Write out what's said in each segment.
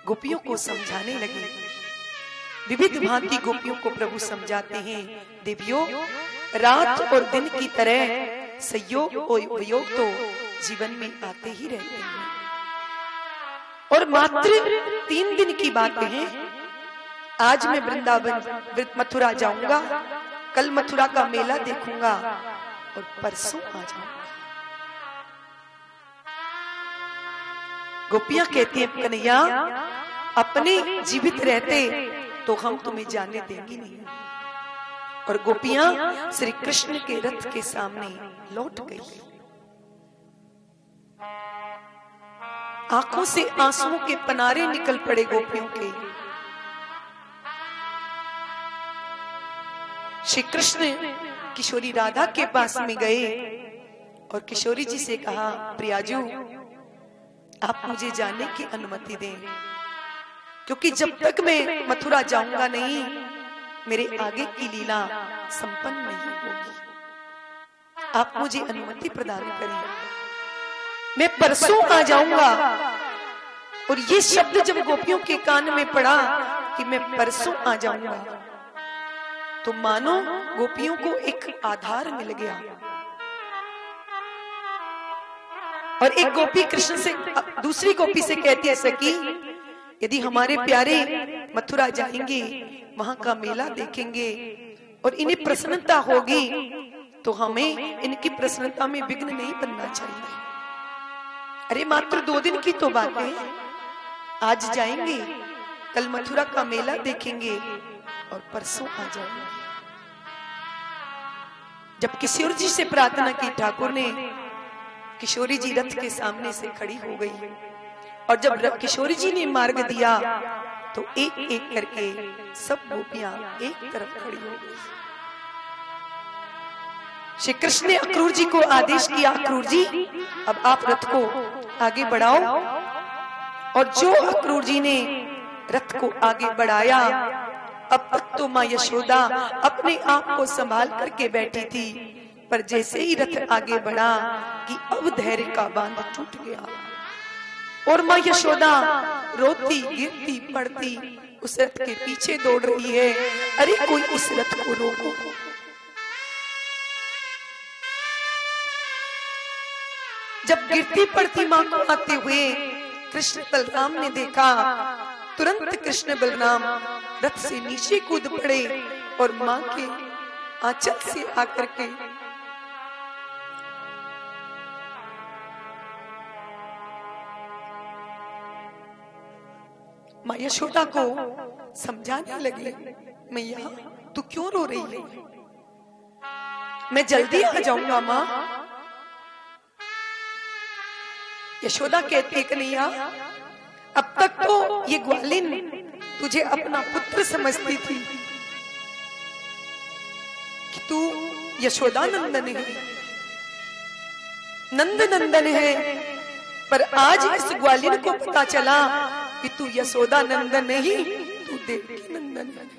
गोपियों को समझाने लगे। विविध भांति गोपियों को प्रभु समझाते हैं, देवियों, रात और दिन की तरह संयोग और वियोग तो जीवन में आते ही रहते हैं, और मात्र 3 दिन की बातें हैं। आज मैं वृंदावन मथुरा जाऊंगा, कल मथुरा का मेला देखूंगा और परसों आ जाऊंगा। गोपियां कहती हैं, कन्हैया अपने जीवित रहते तो हम तुम्हें जाने देंगी नहीं। और गोपियां श्री कृष्ण के रथ के सामने लौट गई। आंखों से आंसुओं के पनारे निकल पड़े गोपियों के। श्री कृष्ण किशोरी राधा के पास में गए और किशोरी जी से कहा, प्रियाजू आप मुझे जाने की अनुमति दें, क्योंकि जब तक मैं मथुरा जाऊंगा नहीं, मेरे आगे की लीला संपन्न नहीं होगी। आप मुझे अनुमति प्रदान करें, मैं परसों आ जाऊंगा। और ये शब्द जब गोपियों के कान में पड़ा कि मैं परसों आ जाऊंगा, तो मानो गोपियों को एक आधार मिल गया। और एक गोपी कृष्ण से दूसरी गोपी से कहती है, सखी यदि हमारे प्यारे मथुरा जाएंगे, वहां का मेला देखेंगे और इन्हें प्रसन्नता होगी, तो हमें इनकी प्रसन्नता में विघ्न नहीं बनना चाहिए। अरे मात्र 2 दिन की तो बात है, आज जाएंगे, कल मथुरा का मेला देखेंगे और परसों आ जाएंगे। जब किशोर जी से प्रार्थना की, ठाकुर ने किशोरी जी रथ के सामने से खड़ी हो गई। और जब किशोरी जी ने मार्ग दिया, तो एक एक करके सब गोपियां एक तरफ खड़ी हो गई। श्री कृष्ण ने अक्रूर जी को आदेश किया, अक्रूर जी अब आप रथ को आगे बढ़ाओ। और जो अक्रूर जी ने रथ को आगे बढ़ाया, अब तक तो मां यशोदा अपने आप को संभाल करके बैठी थी, पर जैसे ही रथ आगे बढ़ा कि अब धैर्य का बांध टूट गया और मां यशोदा रोती गिरती पड़ती उस रथ के पीछे दौड़ रही है। अरे कोई इस रथ को रोको। जब गिरती पड़ती मां को आते हुए कृष्ण बलराम ने देखा, तुरंत कृष्ण बलराम रथ से नीचे कूद पड़े और मां के आंचल से आकर के मां यशोदा को समझाने लगे, मैया तू क्यों रो रही है, मैं जल्दी आ जाऊंगा मां। यशोदा कहती है, कन्हैया अब तक तो ये ग्वालिन तुझे अपना पुत्र समझती थी कि तू यशोदा नंदन है, नंद नंदन है, पर आज इस ग्वालिन को पता चला कि तू यशोदा नंदन नहीं, तू देवकी नंदन है।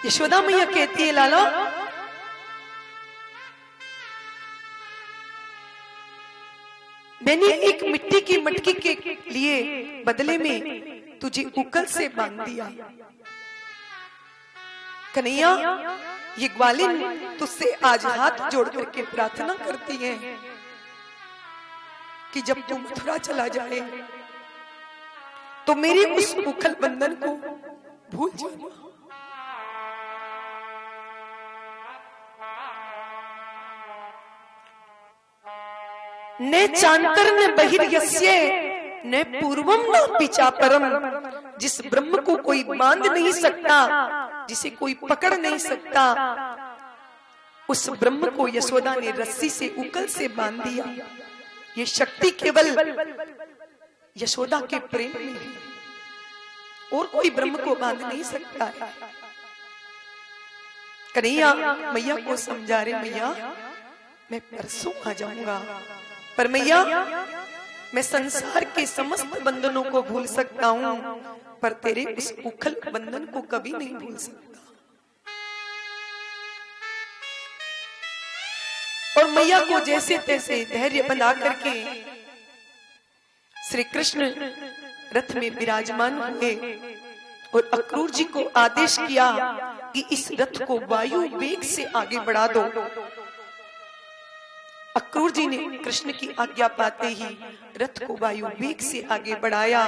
यशोदा मैया कहती है, लाला मैंने एक मिट्टी की मटकी के लिए बदले में तुझे उकल से बांध दिया। कन्हैया ये ग्वालिन तुझसे आज हाथ जोड़ करके प्रार्थना करती है कि जब तू मथुरा चला जाए तो मेरे उस उखल बंधन को भूल जाना। ने चांतर न बहिर्यस्य न पूर्वम न पिचा परम। जिस ब्रह्म को कोई बांध नहीं सकता, जिसे कोई पकड़ नहीं सकता, उस ब्रह्म को यशोदा ने रस्सी से उकल से बांध दिया। ये शक्ति केवल यशोदा के प्रेम में है, और कोई ब्रह्म को बांध नहीं सकता है। कन्हैया मैया को समझा रहे, मैया मैं परसों आ जाऊंगा, पर मैया मैं संसार के समस्त बंधनों को भूल सकता हूं, पर तेरे उस उखल बंधन को कभी नहीं भूल सकता। और मैया को जैसे तैसे धैर्य बना करके श्री कृष्ण रथ में विराजमान हुए और अक्रूर जी को आदेश किया कि इस रथ को वायु वेग से आगे बढ़ा दो। अक्रूर जी ने कृष्ण की आज्ञा पाते ही रथ को वायु वेग से आगे बढ़ाया।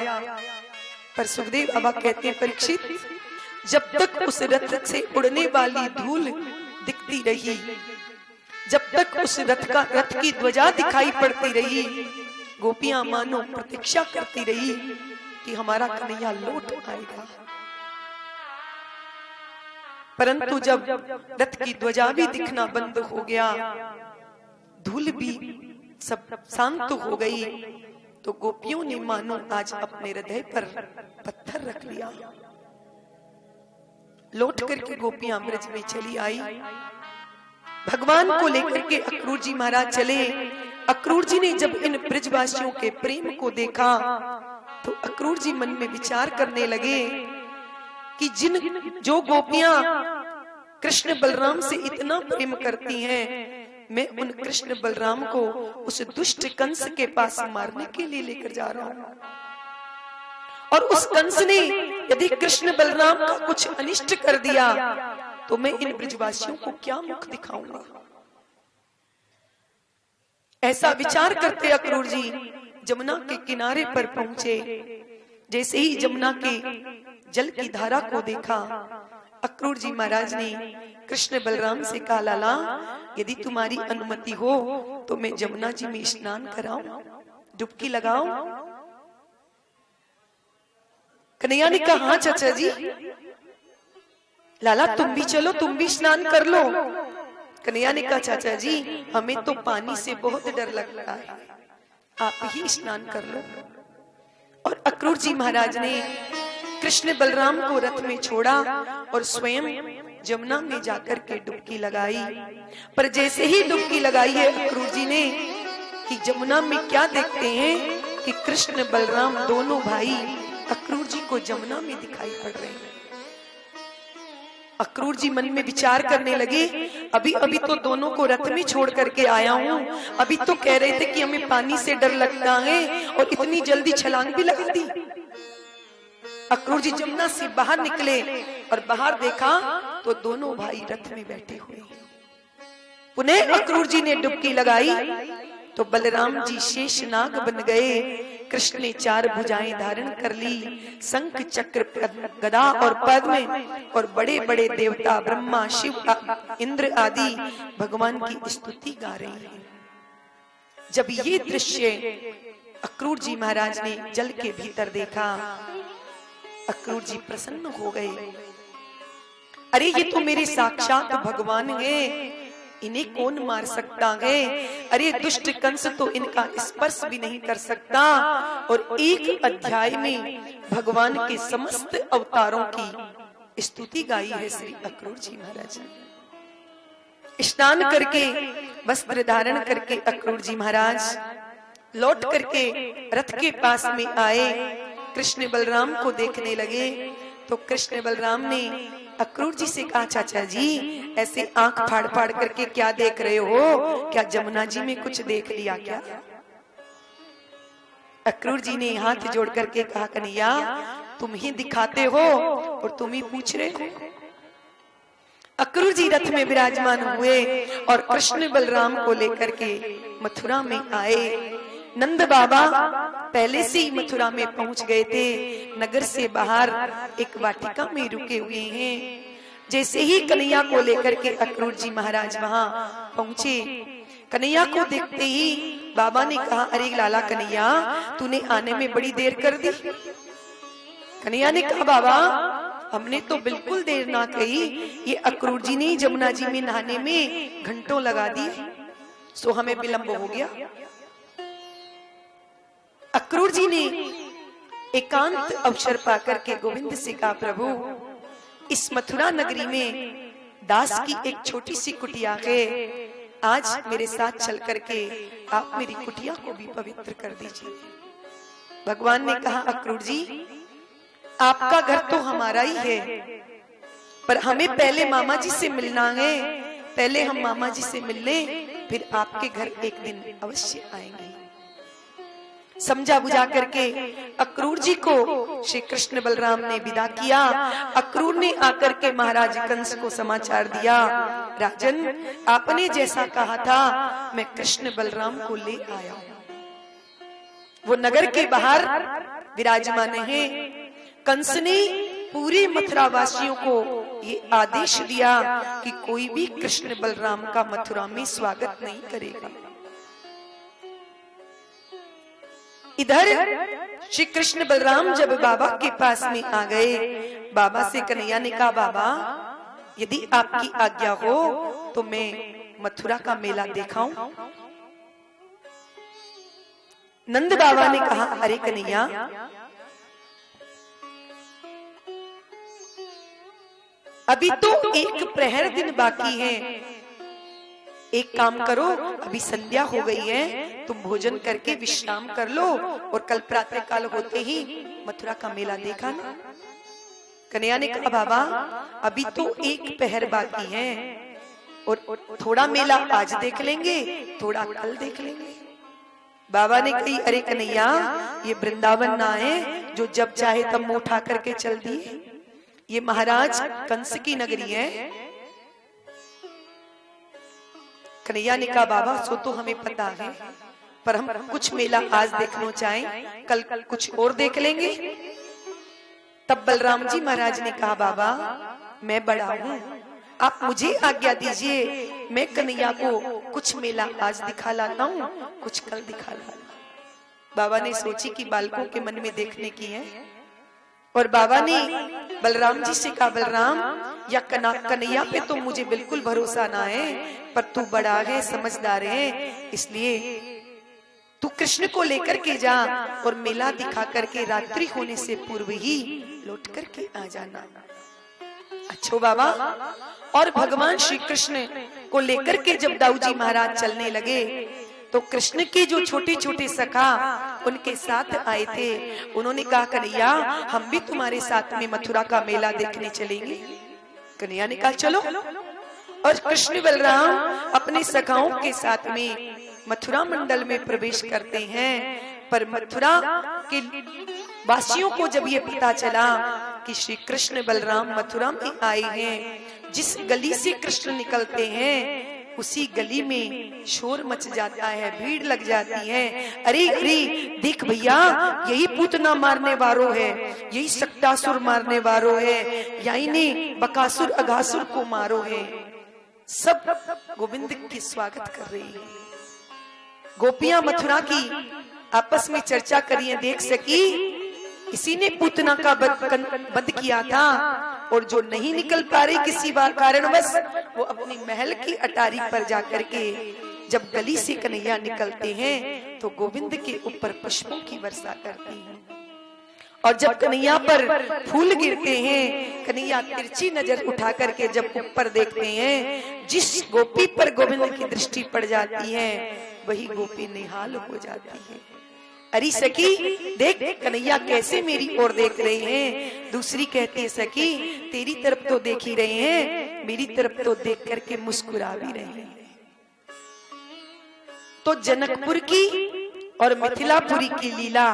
पर सुखदेव बाबा कहते हैं, परीक्षित, जब तक उस रथ से उड़ने वाली धूल दिखती रही, जब तक उस रथ की ध्वजा दिखाई पड़ती रही, गोपियां मानो प्रतीक्षा करती रही कि हमारा कन्हैया लौट आएगा। परंतु जब रथ की ध्वजा भी दिखना बंद हो गया, धूल भी सब शांत हो गई, तो गोपियों ने मानो आज अपने हृदय पर पत्थर रख लिया। लौट करके गोपियां ब्रज में चली आई। भगवान को लेकर के अक्रूर जी महाराज चले। अक्रूर जी ने जब इन ब्रजवासियों के प्रेम को देखा तो अक्रूर जी मन में विचार करने लगे कि जो गोपियां कृष्ण बलराम से इतना प्रेम करती हैं, मैं उन कृष्ण बलराम को उस दुष्ट कंस के पास मारने के लिए लेकर जा रहा हूं, और उस कंस ने यदि कृष्ण बलराम का कुछ अनिष्ट कर दिया तो मैं इन ब्रजवासियों को क्या मुख दिखाऊंगा। ऐसा विचार करते अक्रूर जी जमुना के किनारे पर पहुंचे। जैसे ही जमुना के जल की धारा को देखा, अक्रूर जी महाराज ने कृष्ण बलराम से कहा, लाला, यदि तुम्हारी अनुमति हो तो मैं जमुना जी में स्नान कराऊं, डुबकी लगाऊं। कन्हैया ने कहा, हाँ चाचा जी, लाला तुम भी चलो, तुम भी स्नान कर लो। कन्हैया ने कहा, चाचा जी, हमें तो पानी से बहुत डर लगता है, आप ही स्नान कर लो। और अक्रूर जी महाराज ने कृष्ण बलराम को रथ में छोड़ा और स्वयं जमुना में जाकर के डुबकी लगाई। पर जैसे ही डुबकी लगाई है अक्रूर जी ने कि जमुना में क्या देखते हैं कि कृष्ण बलराम दोनों भाई अक्रूर जी को जमुना में दिखाई पड़ रहे हैं। अक्रूर जी मन में विचार करने लगे, अभी अभी तो दोनों को रथ में छोड़ करके आया हूँ, अभी तो कह रहे थे कि हमें पानी से डर लगता है और इतनी जल्दी छलांग भी लगा दी। अक्रूर जी जमुना से बाहर निकले और बाहर देखा तो दोनों भाई रथ में बैठे हुए। पुनः अक्रूर जी ने डुबकी लगाई तो बलराम जी शेषनाग बन गए। कृष्ण ने 4 भुजाएं धारण कर ली, शंख चक्र गदा और पद्म, और बड़े बड़े देवता ब्रह्मा शिव इंद्र आदि भगवान की स्तुति गा रहे हैं। जब ये दृश्य अक्रूर जी महाराज ने जल के भीतर देखा, अक्रूर जी प्रसन्न हो गए। अरे ये तो मेरे साक्षात भगवान हैं, इन्हें कौन मार सकता है। अरे दुष्ट कंस तो इनका स्पर्श भी नहीं कर सकता। और एक अध्याय में भगवान के समस्त अवतारों की स्तुति गाई है श्री अक्रूर जी महाराज ने। स्नान करके वस्त्र धारण करके अक्रूर जी महाराज लौट करके रथ के पास में आए, कृष्ण बलराम को देखने लगे। तो कृष्ण बलराम ने अक्रूर जी से कहा, चाचा जी ऐसे आंख फाड़ फाड़ करके क्या देख रहे हो, क्या जमुना जी में कुछ देख लिया क्या। अक्रूर जी ने हाथ जोड़ करके कहा, कन्हैया तुम ही दिखाते हो और तुम ही पूछ रहे हो। अक्रूर जी रथ में विराजमान हुए और कृष्ण बलराम को लेकर के मथुरा में आए। नंद बाबा पहले से ही मथुरा में पहुंच गए थे। नगर से बाहर एक वाटिका में रुके हुए हैं। जैसे ही कन्हैया को लेकर के अक्रूर जी महाराज वहां पहुंचे, कन्हैया को देखते ही बाबा ने कहा, अरे लाला कन्हैया, तूने आने में बड़ी देर कर दी। कन्हैया ने कहा, बाबा हमने तो बिल्कुल देर ना कही, ये अक्रूर जी ने जमुना जी में नहाने में घंटों लगा दी, सो हमें विलंब हो गया। अक्रूर जी ने एकांत अवसर पाकर के गोविंद से कहा, प्रभु इस मथुरा नगरी में दास की एक छोटी सी कुटिया है, आज मेरे साथ चल करके आप मेरी कुटिया को भी पवित्र कर दीजिए। भगवान ने कहा, अक्रूर जी आपका घर तो हमारा ही है, पर हमें पहले मामा जी से मिलना है, पहले हम मामा जी से मिल लें फिर आपके घर एक दिन अवश्य आएंगे। समझा बुझा करके अक्रूर जी को श्री कृष्ण बलराम ने विदा किया। अक्रूर ने आकर के महाराज कंस को समाचार दिया, राजन आपने जैसा कहा था मैं कृष्ण बलराम को ले आया हूं। वो नगर के बाहर विराजमान हैं। कंस ने पूरे मथुरा वासियों को ये आदेश दिया कि कोई भी कृष्ण बलराम का मथुरा में स्वागत नहीं करेगा। इधर श्री कृष्ण बलराम जब बाबा के पास में आ गए, बाबा से कन्हैया ने कहा, बाबा यदि आपकी आज्ञा हो तो मैं मथुरा का मेला दिखाऊं। नंद बाबा ने कहा, अरे कन्हैया अभी तो एक प्रहर दिन बाकी है, एक काम करो अभी संध्या हो गई है, तुम भोजन करके विश्राम कर लो और कल प्रातः काल होते ही मथुरा का मेला देखा ना। कन्हैया ने कहा, बाबा अभी तो एक पहर बाकी है और थोड़ा मेला आज देख लेंगे, थोड़ा कल देख लेंगे। बाबा ने कही, अरे कन्हैया ये वृंदावन ना है जो जब चाहे तब मुंह उठा करके चल दिए, ये महाराज कंस की नगरी है। कन्हैया ने कहा, बाबा सो तो हमें पता है, पर हम कुछ मेला आज देखना चाहें, कल कुछ और देख लेंगे। तब बलराम जी महाराज ने कहा, बाबा मैं बड़ा हूं, आप मुझे आज्ञा दीजिए, मैं कन्हैया को कुछ मेला आज दिखा लाता हूं, कुछ कल दिखा लाता। बाबा ने सोची कि बालकों के मन में देखने की है, और बाबा ने बलराम जी से कहा, बलराम या कन्हैया पे तो मुझे बिल्कुल भरोसा ना है, पर तू बड़ा है, समझदार है, इसलिए तू कृष्ण को लेकर के जा और मेला दिखा करके रात्रि होने से पूर्व ही लौट करके आ जाना। अच्छो बाबा। और भगवान श्री कृष्ण को लेकर के जब दाऊजी महाराज चलने लगे तो कृष्ण के जो छोटे छोटे सखा उनके साथ आए थे, उन्होंने कहा, कन्हैया हम भी तुम्हारे साथ में मथुरा का मेला देखने चलेंगे। कन्हैया ने कहा, चलो। और कृष्ण बलराम अपने सखाओं के साथ में मथुरा मंडल में प्रवेश करते हैं। पर मथुरा के वासियों को जब ये पता चला कि श्री कृष्ण बलराम मथुरा में आए हैं, जिस गली से कृष्ण निकलते हैं उसी गली में शोर मच जाता है, भीड़ लग जाती है। अरे अरे देख भैया, यही पूतना मारने वालों है, यही सक्टासुर मारने वालों है, यही ने बकासुर अघासुर को मारो है। सब गोविंद की स्वागत कर रही है। गोपियां मथुरा की आपस में चर्चा करिए, देख सकी इसी ने पूतना का वध किया था, और जो नहीं निकल पा रही किसी कारणवश, वो अपनी महल की अटारी पर जाकर के जब गली से कन्हैया निकलते हैं तो गोविंद के ऊपर पुष्पों की वर्षा करती हैं। और जब कन्हैया पर फूल गिरते हैं, कन्हैया तिरछी नजर उठा करके जब ऊपर देखते हैं, जिस गोपी पर गोविंद की दृष्टि पड़ जाती है वही गोपी निहाल हो जाती है। अरे सखी देख कन्हैया कैसे मेरी ओर देख रहे हैं। दूसरी कहती है, सखी तेरी तरफ तो देख ही रहे हैं, मेरी तरफ तो देख करके मुस्कुरा भी रहे हैं। तो जनकपुर की और मिथिलापुरी की लीला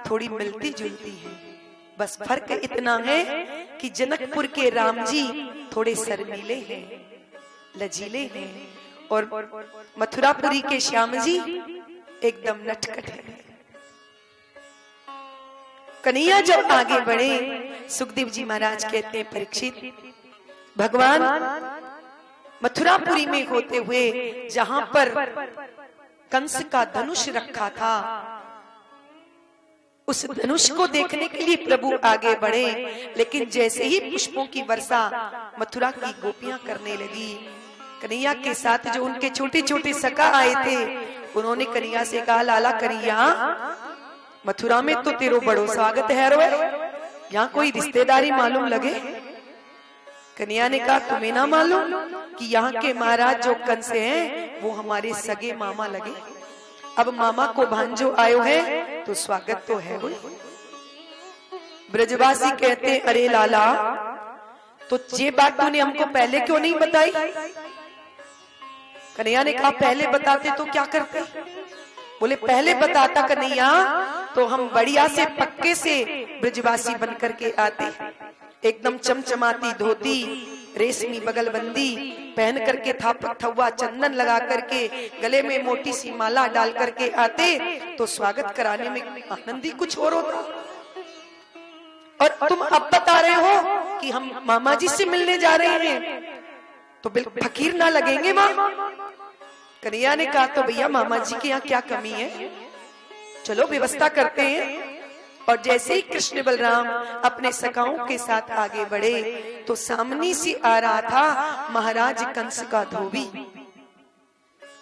थोड़ी मिलती जुलती है, बस फर्क इतना है कि जनकपुर के राम जी थोड़े शर्मीले हैं, लजीले हैं, और मथुरापुरी के श्याम जी एकदम नटखट है। कन्हैया जब आगे बढ़े, सुखदेव जी महाराज कहते हैं, परीक्षित भगवान मथुरापुरी में होते हुए जहां पर कंस का धनुष रखा था, उस धनुष को देखने के लिए प्रभु आगे बढ़े, लेकिन जैसे ही पुष्पों की वर्षा मथुरा की गोपियां करने लगी, कन्हैया के साथ जो उनके छोटे छोटे सखा आए थे, उन्होंने कन्हैया से कहा, लाला कन्हैया मथुरा में तो तेरो बड़ो स्वागत है रो, यहाँ कोई रिश्तेदारी मालूम लगे। कन्हैया ने कहा, तुम्हें ना मालूम कि यहाँ के महाराज जो कंस हैं वो हमारे सगे मामा लगे। अब मामा को भांजो आयो है तो स्वागत तो है वो। ब्रजवासी कहते, अरे लाला तो ये बात तूने हमको पहले क्यों नहीं बताई। कन्हैया ने कहा पहले बताते तो क्या करते? बोले पहले बताता कन्हैया तो हम बढ़िया से पक्के से ब्रजवासी बन करके आते, एकदम चमचमाती धोती, रेशमी बगलबंदी पहन करके, थापक थवा चंदन लगा करके, गले में मोटी सी माला डाल करके आते तो स्वागत कराने में आनंद ही कुछ और होता। और तुम अब बता रहे हो कि हम मामा जी से मिलने जा रहे हैं, तो बिल्कुल फकीर ना लगेंगे माँ? कन्हैया ने कहा तो भैया मामा जी के यहाँ क्या कमी है, चलो व्यवस्था करते हैं। और जैसे ही कृष्ण बलराम अपने सखाओं के साथ आगे बढ़े तो सामने से आ रहा था महाराज कंस का धोबी,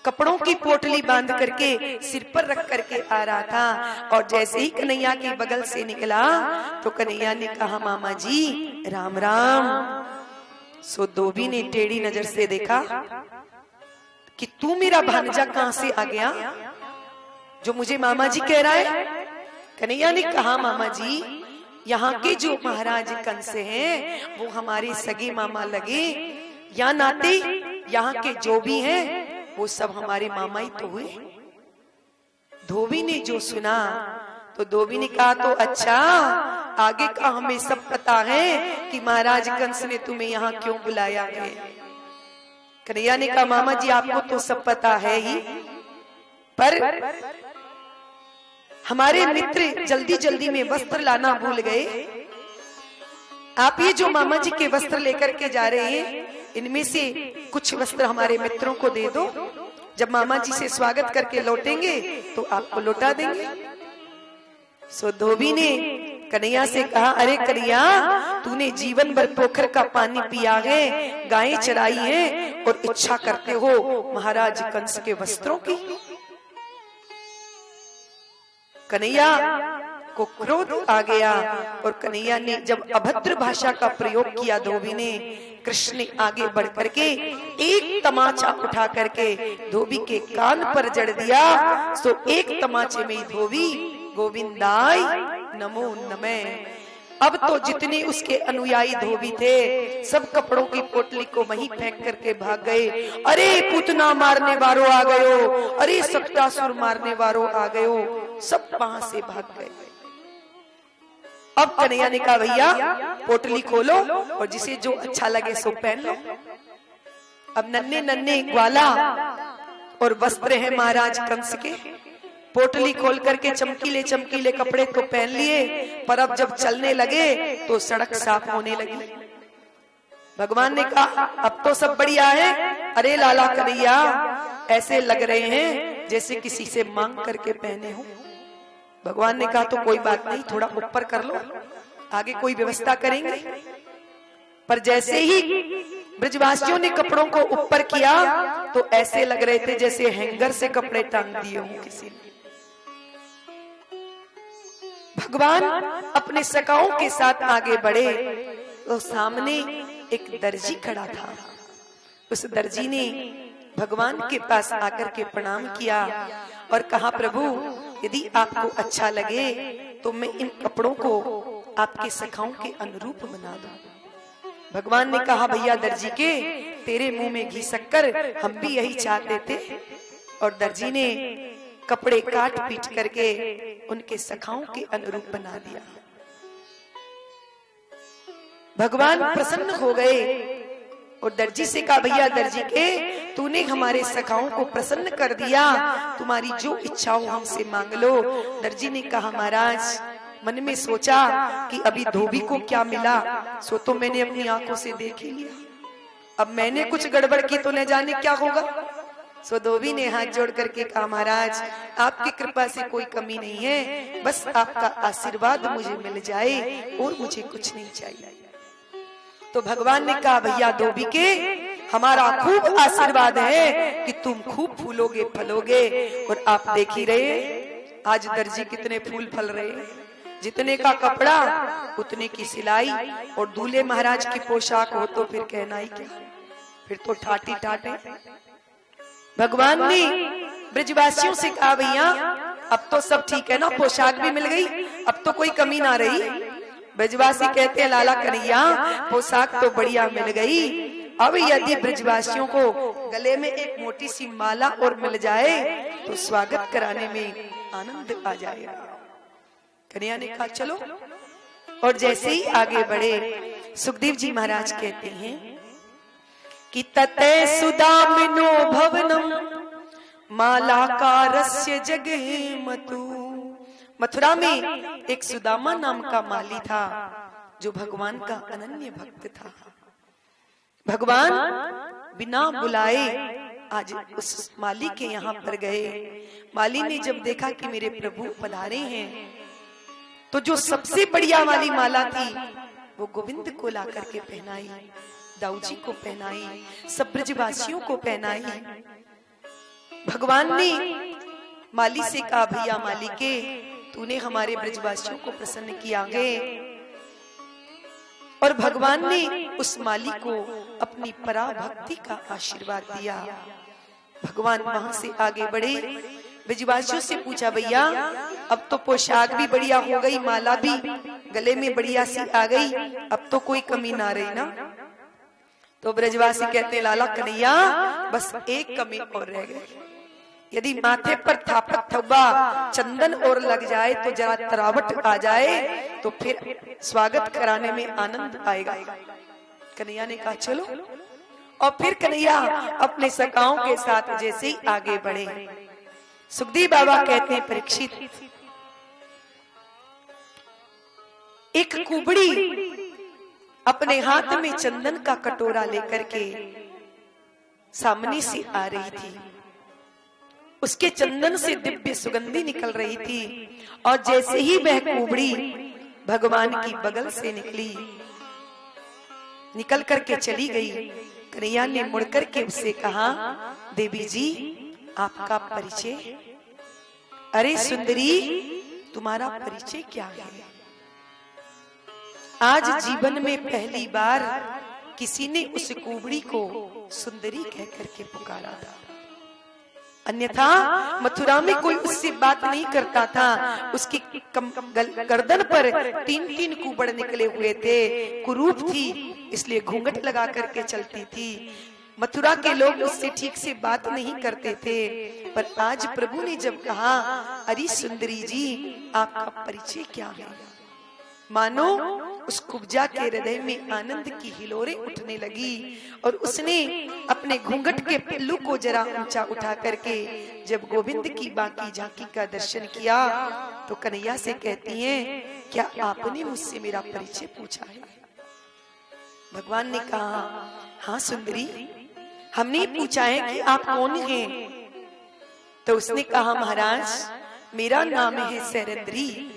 कपड़ों की पोटली बांध करके सिर पर रख करके आ रहा था। और जैसे ही कन्हैया के बगल से निकला तो कन्हैया ने कहा मामा जी राम राम। सो धोबी ने टेढ़ी नजर से देखा कि तू मेरा भांजा कहां से आ गया जो मुझे मामा जी कह रहा है? कन्हैया ने कहा मामा जी यहाँ के जो महाराज कंस हैं वो हमारे सगे मामा लगे, या नाते यहाँ के जो भी हैं वो सब हमारे मामा ही तो हुए। धोबी ने जो सुना तो धोबी ने कहा तो अच्छा, आगे का हमें सब पता है कि महाराज कंस ने तुम्हें यहाँ क्यों बुलाया है। कन्हैया ने कहा मामा जी आपको तो सब पता है ही, पर हमारे मित्र जल्दी जल्दी में वस्त्र लाना भूल गए। आप ये जो मामा जी के वस्त्र लेकर के जा रहे हैं इनमें से कुछ वस्त्र हमारे मित्रों को दे दो, जब मामा जी से स्वागत करके लौटेंगे तो आपको लौटा देंगे। सो धोबी ने कन्हैया से कहा अरे कन्हैया तूने जीवन भर पोखर का पानी पिया है, गायें चराई है और इच्छा करते हो महाराज कंस के वस्त्रों की। कन्हैया को क्रोध आ गया और कन्हैया ने जब अभद्र भाषा का प्रयोग किया धोबी ने, कृष्ण ने आगे बढ़ करके एक तमाचा उठा करके धोबी के कान पर जड़ दिया। सो एक तमाचे में धोबी गोविंदाय नमो नमः। अब तो जितने उसके अनुयायी धोबी थे सब कपड़ों की पोटली को वहीं फेंक करके भाग गए। अरे पूतना मारने वालों आ गयो, अरे सप्तासुर मारने वालों आ गयो, सब वहां से भाग गए। अब कन्हैया ने कहा भैया पोटली खोलो और जिसे जो अच्छा लगे सो पहन लो। अब नन्हे नन्हे ग्वाला और वस्त्र हैं महाराज कंस के, पोटली खोल करके चमकीले कपड़े तो पहन लिए, पर अब जब चलने लगे तो सड़क साफ होने लगी। भगवान ने कहा अब तो सब बढ़िया है। अरे लाला कन्हैया ऐसे लग रहे हैं जैसे किसी से मांग करके पहने हो। भगवान ने कहा तो कोई बात नहीं, थोड़ा ऊपर कर लो, आगे कोई व्यवस्था करेंगे। पर जैसे ही ब्रजवासियों ने कपड़ों को ऊपर किया तो ऐसे लग रहे थे जैसे हैंगर से कपड़े टांग दिए हों किसी ने। भगवान अपने सखाओं के साथ आगे बढ़े तो सामने एक दर्जी खड़ा था। उस दर्जी ने भगवान के पास आकर के प्रणाम किया और कहा प्रभु यदि आपको अच्छा लगे तो मैं इन कपड़ों को आपके सखाओं के अनुरूप बना दूं। भगवान ने कहा भैया दर्जी के तेरे मुंह में घी शक्कर, हम भी यही चाहते थे। और दर्जी ने कपड़े काट पीट करके उनके सखाओं के अनुरूप बना दिया। भगवान प्रसन्न हो गए और दर्जी से कहा भैया दर्जी के तूने हमारे सखाओं को प्रसन्न कर दिया, तुम्हारी जो इच्छा हो हमसे मांग लो। दर्जी ने कहा महाराज मन में सोचा कि अभी धोबी को क्या मिला सो तो मैंने अपनी आंखों से देख ही लिया, अब मैंने कुछ गड़बड़ की तो न जाने क्या होगा। सो धोबी ने हाथ जोड़ करके कहा महाराज आपकी कृपा से कोई कमी नहीं है, बस आपका आशीर्वाद मुझे मिल जाए और मुझे कुछ नहीं चाहिए। तो भगवान ने कहा भैया धोबी के हमारा खूब आशीर्वाद है कि तुम खूब फूलोगे फलोगे। और आप देख ही रहे आज दर्जी कितने फूल फल रहे हैं, जितने का कपड़ा उतने की सिलाई, और दूल्हे महाराज की पोशाक हो तो फिर कहना ही क्या, फिर तो ठाटी ठाटे। भगवान ने ब्रजवासियों से कहा भैया अब तो सब ठीक है ना, पोशाक भी मिल गई, अब तो कोई कमी ना रही। ब्रजवासी कहते हैं लाला कन्हैया पोशाक तो बढ़िया मिल गई, अब यदि ब्रजवासियों को गले में एक मोटी सी माला और मिल जाए तो स्वागत कराने में आनंद आ जाएगा। कन्हैया ने कहा चलो। और जैसे ही आगे बढ़े, सुखदेव जी महाराज कहते हैं कि तते सुदामिनो भवनम मालाकारस्य जगहे मतु। मथुरा में एक सुदामा नाम का माली था जो भगवान का अनन्य भक्त था। भगवान बिना बुलाए आज उस माली के यहाँ पर गए। माली ने जब देखा कि मेरे प्रभु पधारे हैं, तो जो सबसे बढ़िया वाली माला थी वो गोविंद को ला करके पहनाई, दाऊ जी को पहनाई, सब ब्रजवासियों को पहनाई। भगवान ने माली से कहा भैया माली के, तूने हमारे ब्रजवासियों को प्रसन्न किया है। और भगवान ने उस माली को अपनी पराभक्ति का आशीर्वाद दिया। भगवान वहां से आगे बढ़े, ब्रजवासियों से पूछा भैया अब तो पोशाक भी बढ़िया हो गई, माला भी गले में बढ़िया सी आ गई, अब तो कोई कमी ना रही ना। तो ब्रजवासी कहते लाला कन्हैया बस एक कमी और रह गई, यदि माथे पर थापक थब्बा चंदन और लग जाए तो जरा तरावट आ जाए तो फिर स्वागत कराने में आनंद आएगा। कन्हैया ने कहा चलो। और फिर कन्हैया अपने सखाओं के साथ जैसे ही आगे बढ़े, सुखदेव बाबा कहते हैं परीक्षित, एक कुबड़ी अपने हाथ में चंदन का कटोरा लेकर के सामने से आ रही थी। उसके चंदन से दिव्य सुगंधी निकल रही थी। और जैसे ही वह कुबड़ी भगवान की बगल से निकल करके चली गई, कन्हैया ने मुड़ करके उससे कहा देवी जी आपका परिचय। अरे सुंदरी तुम्हारा परिचय क्या है? आज जीवन में पहली बार किसी ने उस कुबड़ी को सुंदरी कह करके पुकारा था, अन्यथा मथुरा में कोई उससे बात नहीं करता था। उसकी गर्दन पर 3-3 कुबड़ निकले हुए थे, कुरूप थी इसलिए घूंघट लगा करके चलती थी। मथुरा के लोग उससे ठीक से बात नहीं करते थे। पर आज प्रभु ने जब कहा अरे सुंदरी जी आपका परिचय क्या है, मानो उस कुब्जा के हृदय में आनंद की हिलोरें उठने लगी। और उसने अपने घूंघट के पल्लू को जरा ऊंचा उठा करके जब गोविंद की बाकी झांकी का दर्शन किया तो कन्हैया से कहती हैं क्या आपने मुझसे मेरा परिचय पूछा है? भगवान ने कहा हाँ सुंदरी हमने पूछा है कि आप कौन हैं। तो उसने कहा महाराज मेरा नाम है सैरंद्री,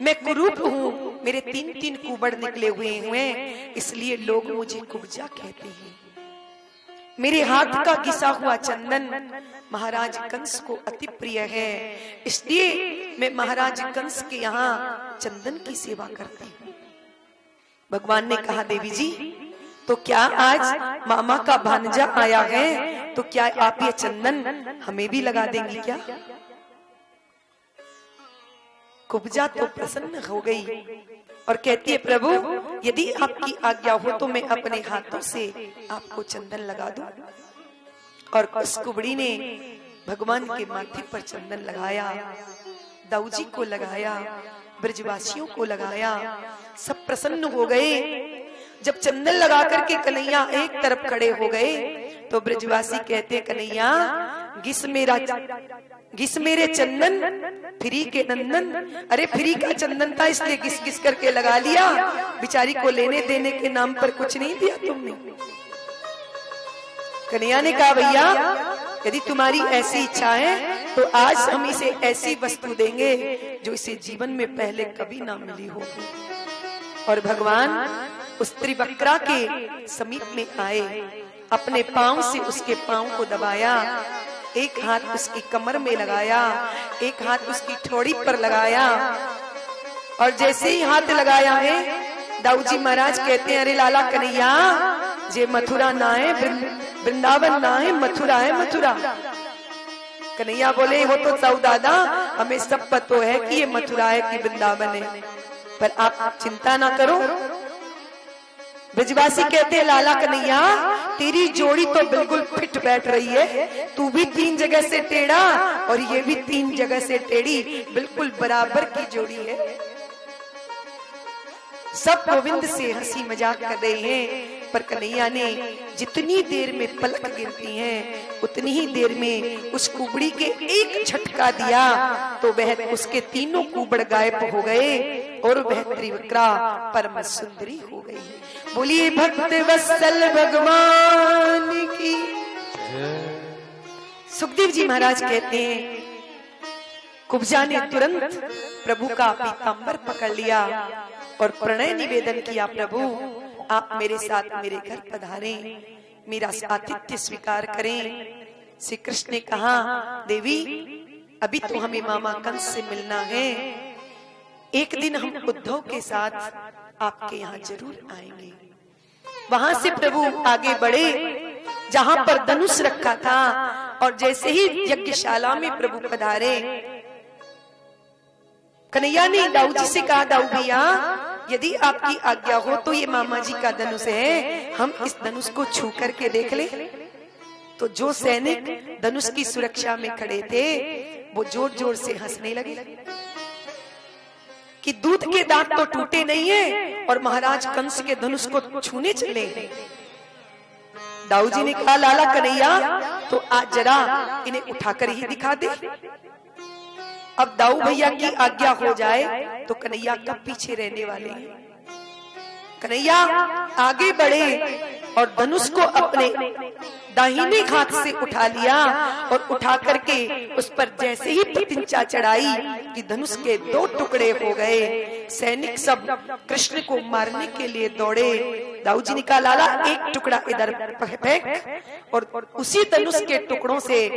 मैं कुरूप हूँ, मेरे 3-3 कुबड़ निकले हुए इसलिए लोग मुझे कुब्जा कहते हैं। मेरे हाथ का घिसा हुआ चंदन महाराज कंस को अति प्रिय है, इसलिए मैं महाराज कंस के यहाँ चंदन की सेवा करती हूँ। भगवान ने कहा देवी जी तो क्या आज मामा का भांजा आया है तो क्या आप ये चंदन हमें भी लगा देंगी क्या? कुब्जा तो प्रसन्न हो गई और कहती है प्रभु यदि आपकी आज्ञा हो तो मैं अपने हाथों से आपको चंदन लगा दूं। और उस कुबड़ी ने भगवान के माथे पर चंदन लगाया, दाऊ जी को लगाया, ब्रजवासियों को लगाया, सब प्रसन्न हो गए। जब चंदन लगा करके कन्हैया एक तरफ खड़े हो गए तो ब्रजवासी कहते कन्हैया घिस मेरे चंदन फ्री के नंदन। अरे फ्री का चंदन था इसलिए घिस घिस करके लगा लिया, बिचारी को लेने देने के नाम पर कुछ नहीं दिया तुमने। कन्हैया ने कहा भैया यदि तुम्हारी ऐसी इच्छा है तो आज हम इसे ऐसी वस्तु देंगे जो इसे जीवन में पहले कभी ना मिली होगी। और भगवान उस त्रिवक्रा के समीप में आए, अपने पांव से उसके पांव को दबाया, एक हाथ उसकी कमर में लगाया, एक हाथ उसकी ठोड़ी पर लगाया। और जैसे ही हाथ लगाया है दाऊ जी महाराज कहते हैं अरे लाला कन्हैया जे मथुरा ना है वृंदावन ना है, मथुरा है मथुरा। कन्हैया बोले वो तो दाऊ दादा हमें सब पता है कि ये मथुरा है कि वृंदावन है, पर आप चिंता ना करो ब्रजवासी कहते हैं लाला कन्हैया तेरी जोड़ी तो बिल्कुल फिट बैठ रही है, तू भी 3 जगह से टेढ़ा और ये भी 3 जगह से टेढ़ी, बिल्कुल बराबर की जोड़ी है। सब गोविंद से हंसी मजाक कर रहे हैं, पर कन्हैया ने जितनी देर में पलक गिरती हैं उतनी ही देर में उस कुबड़ी के एक झटका दिया तो वह उसके 3 कुबड़ गायब हो गए और वह त्रिविक्रा परम सुंदरी हो गई। बोलिए भक्त वत्सल भगवान की। सुखदेव जी महाराज कहते हैं कुब्जा ने तुरंत प्रभु का पीतांबर पकड़ लिया और प्रणय निवेदन किया, प्रभु आप मेरे साथ मेरे घर पधारें, मेरा आतिथ्य स्वीकार करें। श्री कृष्ण ने कहा देवी अभी तो हमें मामा कंस से मिलना है, एक दिन हम उद्धव के साथ आपके यहाँ जरूर आएंगे। वहां से प्रभु आगे बढ़े जहां पर धनुष रखा था और जैसे ही यज्ञशाला में प्रभु पधारे कन्हैया ने दाऊ जी से कहा दाऊ भैया यदि आपकी आज्ञा हो तो ये मामा जी का धनुष है, हम इस धनुष को छू करके देख ले। तो जो सैनिक धनुष की सुरक्षा में खड़े थे वो जोर जोर से हंसने लगे कि दूध के दांत तो टूटे नहीं है और महाराज कंस के धनुष को छूने चले हैं। दाऊ जी ने कहा लाला कन्हैया तो आज जरा इन्हें उठाकर ही दिखा दे। अब दाऊ भैया की आज्ञा हो जाए तो कन्हैया कब पीछे रहने वाले हैं। कन्हैया आगे बढ़े और धनुष को अपने दाहिने हाथ से उठा लिया और उठा करके उस पर जैसे ही प्रतिंचा चढ़ाई कि धनुष के 2 टुकड़े हो गए। सैनिक सब कृष्ण को मारने के लिए दौड़े। दाऊ जी ने कहा लाला एक टुकड़ा इधर फेंक और उसी धनुष के टुकड़ों से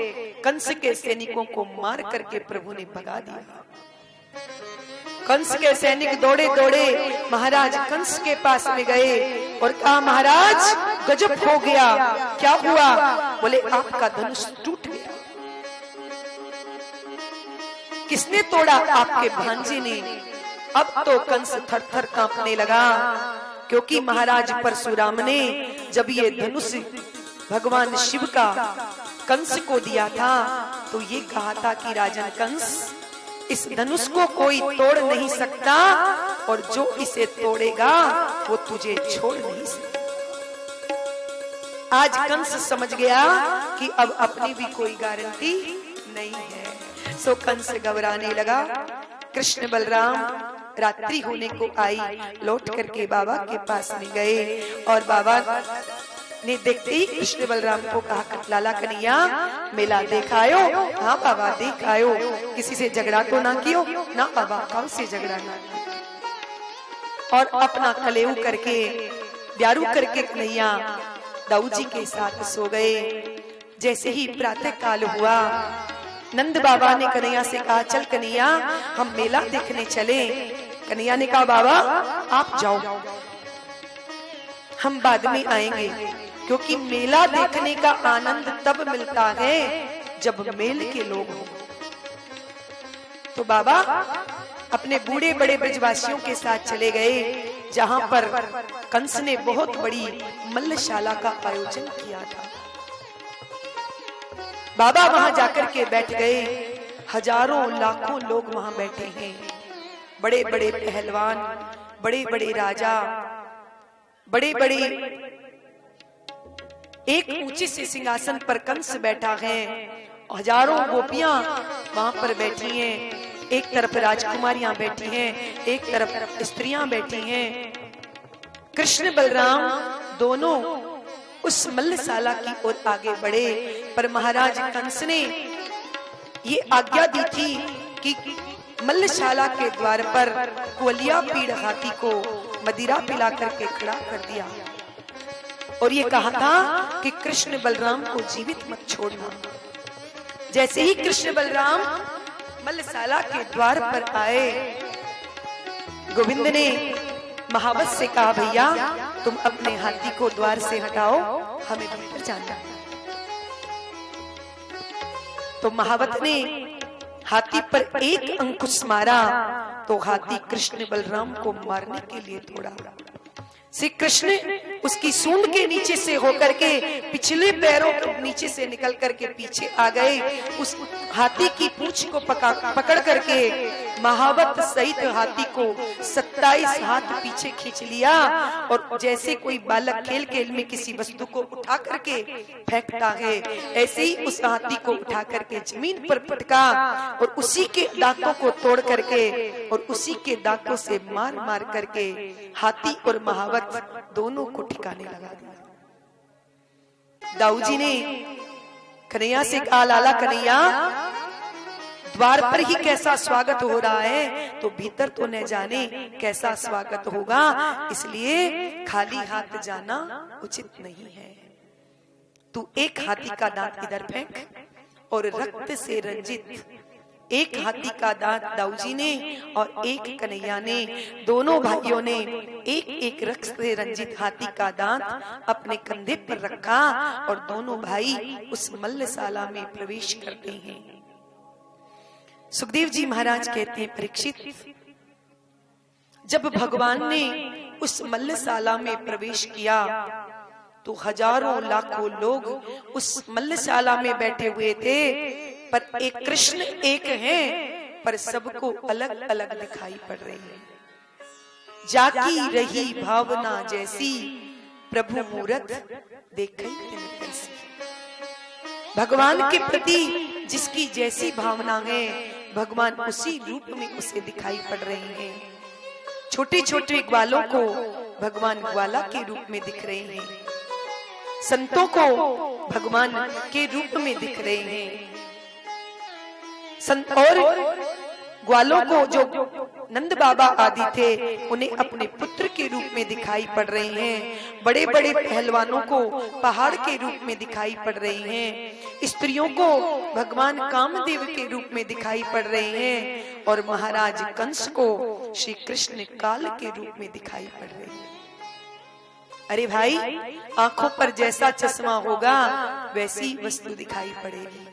कंस के सैनिकों को मार करके प्रभु ने भगा दिया। कंस के सैनिक दौड़े दौड़े महाराज कंस के पास में गए और कहा महाराज गजब हो गया, क्या हुआ? बोले आपका धनुष टूट गया। किसने तोड़ा? आपके भांजे ने। अब तो कंस थर थर कांपने लगा क्योंकि महाराज परशुराम ने जब ये धनुष भगवान शिव का कंस को दिया था तो ये कहा था कि राजन कंस इस धनुष को कोई तोड़ नहीं सकता और जो इसे तोड़ेगा वो तुझे छोड़ नहीं सकता। आज कंस समझ गया कि अब अपनी भी कोई गारंटी नहीं है। सो कंस घबराने लगा। कृष्ण बलराम रात्रि होने को आई, लौट करके बाबा के पास में गए और बाबा ने देखते ही कृष्ण बलराम को कहा लाला कन्हैया मेला देखायो? हाँ बाबा देखायो। किसी से झगड़ा तो ना कियो? ना बाबा कौन से झगड़ा ना कियो। और अपना कलेऊ करके ब्यारू करके कन्हैया दाऊ जी के साथ सो गए। जैसे ही प्रातः काल हुआ नंद बाबा ने कन्हैया से कहा चल कन्हैया हम मेला देखने चले। कन्हैया ने कहा बाबा आप जाओ, हम बाद में आएंगे क्योंकि मेला देखने का आनंद तब मिलता है जब मेल के लोग हों। तो बाबा अपने बूढ़े बड़े ब्रजवासियों के साथ चले गए जहां पर कंस ने बहुत बड़ी मल्लशाला का आयोजन किया था। बाबा वहां जाकर के बैठ गए। हजारों लाखों लोग वहां बैठे हैं, बड़े बड़े पहलवान, बड़े बड़े राजा, बड़े बड़े एक ऊंचे से सिंहासन पर कंस बैठा है। हजारों गोपियां वहां पर बैठी हैं, एक तरफ राजकुमारियां बैठी हैं, एक तरफ स्त्रियां बैठी हैं। कृष्ण बलराम दोनों उस मल्लशाला की ओर आगे बढ़े पर महाराज कंस ने ये आज्ञा दी थी कि मल्लशाला के द्वार पर कुलिया पीड़ हाथी को मदिरा पिला करके खड़ा कर दिया और ये कहा था कि कृष्ण बलराम को जीवित मत छोड़ना। जैसे ही कृष्ण बलराम मल्लशाला के द्वार पर आए गोविंद ने महावत से कहा भैया तुम अपने हाथी को द्वार से हटाओ, हमें भीतर जाना है। तो महावत ने हाथी पर एक अंकुश मारा तो हाथी कृष्ण बलराम को मारने के लिए दौड़ा। श्री कृष्ण उसकी सूंड के नीचे से होकर के पिछले पैरों के नीचे से निकल करके पीछे आ गए। उस हाथी की पूंछ को पकड़ करके महावत सहित हाथी को 27 हाथ पीछे खींच लिया और जैसे कोई बालक खेल खेल में किसी वस्तु को उठा करके फेंकता है, ऐसे ही उस हाथी को उठा करके जमीन पर पटका और उसी के दांतों को तोड़ करके और उसी के दांतों से मार मार करके हाथी और महावत दोनों को ठिकाने लगा दिया। दाऊ जी ने कन्हैया से कहा, लाला कन्हैया, द्वार पर ही कैसा स्वागत हो रहा है तो भीतर तो न जाने कैसा स्वागत होगा, इसलिए खाली हाथ जाना उचित नहीं है। तू एक हाथी का दांत इधर फेंक और रक्त से रंजित एक हाथी का दांत दाऊजी ने और एक कन्हैया ने, दोनों भाइयों ने एक एक रक्त से रंजित हाथी का दांत अपने कंधे पर रखा और दोनों भाई उस मल्लशाला में प्रवेश करते हैं। सुखदेव जी महाराज कहते हैं, परीक्षित, जब भगवान ने उस मल्लशाला में प्रवेश किया तो हजारों लाखों लोग उस मल्लशाला में बैठे हुए थे, पर एक कृष्ण एक हैं, पर सबको अलग अलग दिखाई पड़ रहे हैं। जाकी रही भावना जैसी प्रभु मूरत देखई तिन तैसी। भगवान के प्रति जिसकी जैसी भावना है, भगवान उसी रूप में उसे दिखाई पड़ रहे हैं। छोटे छोटे ग्वालों को भगवान ग्वाला के रूप में दिख रहे हैं, संतों को भगवान के रूप में दिख रहे हैं। संत और ग्वालों को जो नंद बाबा आदि थे उन्हें अपने पुत्र के रूप में दिखाई पड़ रहे हैं। बड़े बड़े पहलवानों को पहाड़ के रूप में दिखाई पड़ रहे हैं। स्त्रियों को भगवान कामदेव के रूप में दिखाई पड़ रहे हैं और महाराज कंस को श्री कृष्ण काल के रूप में दिखाई पड़ रहे हैं। अरे भाई, आंखों पर जैसा चश्मा होगा वैसी वस्तु दिखाई पड़ेगी।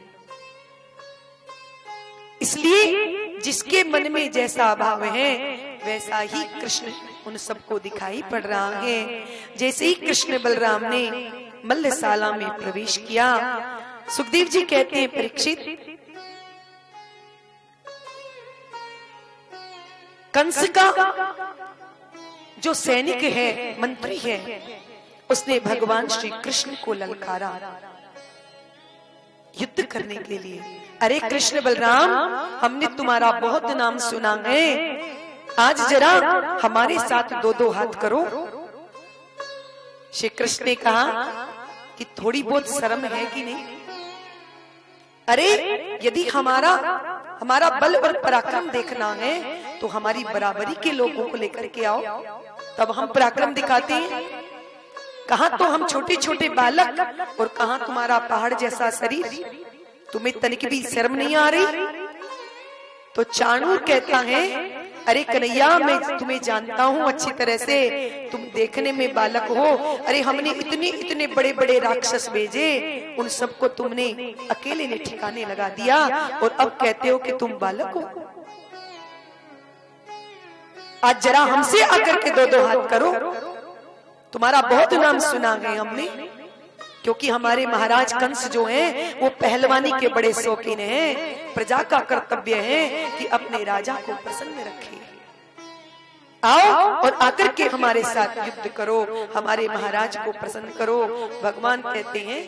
इसलिए जिसके मन में जैसा भाव है वैसा ही कृष्ण उन सबको दिखाई पड़ रहा है। जैसे ही कृष्ण बलराम ने मल्लशाला में प्रवेश किया, सुखदेव जी कहते हैं, परीक्षित, कंस का जो सैनिक है, मंत्री है, उसने भगवान श्री कृष्ण को ललकारा युद्ध करने के लिए। अरे कृष्ण बलराम, हमने तुम्हारा बहुत नाम सुना है, आज जरा हमारे साथ दो दो हाथ करो। श्री कृष्ण ने कहा कि थोड़ी बहुत शर्म है कि नहीं? अरे यदि हमारा बल और पराक्रम देखना है तो हमारी बराबरी के लोगों को लेकर के आओ, तब हम पराक्रम दिखाते हैं। कहां तो हम छोटे छोटे बालक और कहां तुम्हारा पहाड़ जैसा शरीर, तुम्हें तनिक भी शर्म नहीं आ रही? तो चाणूर कहता है, अरे कन्हैया, मैं तुम्हें जानता हूँ अच्छी तरह से, तुम देखने में बालक हो। अरे हमने इतने बड़े बड़े राक्षस भेजे, उन सबको तुमने अकेले ने ठिकाने लगा दिया और अब कहते हो कि तुम बालक हो। आज जरा हमसे आकर के दो दो हाथ करो, तुम्हारा बहुत नाम सुना है हमने, क्योंकि हमारे महाराज कंस जो हैं वो पहलवानी के बड़े शौकीन हैं। प्रजा का कर्तव्य है कि अपने राजा को प्रसन्न रखे। आओ और आकर के हमारे साथ युद्ध करो, हमारे महाराज को प्रसन्न करो। भगवान कहते हैं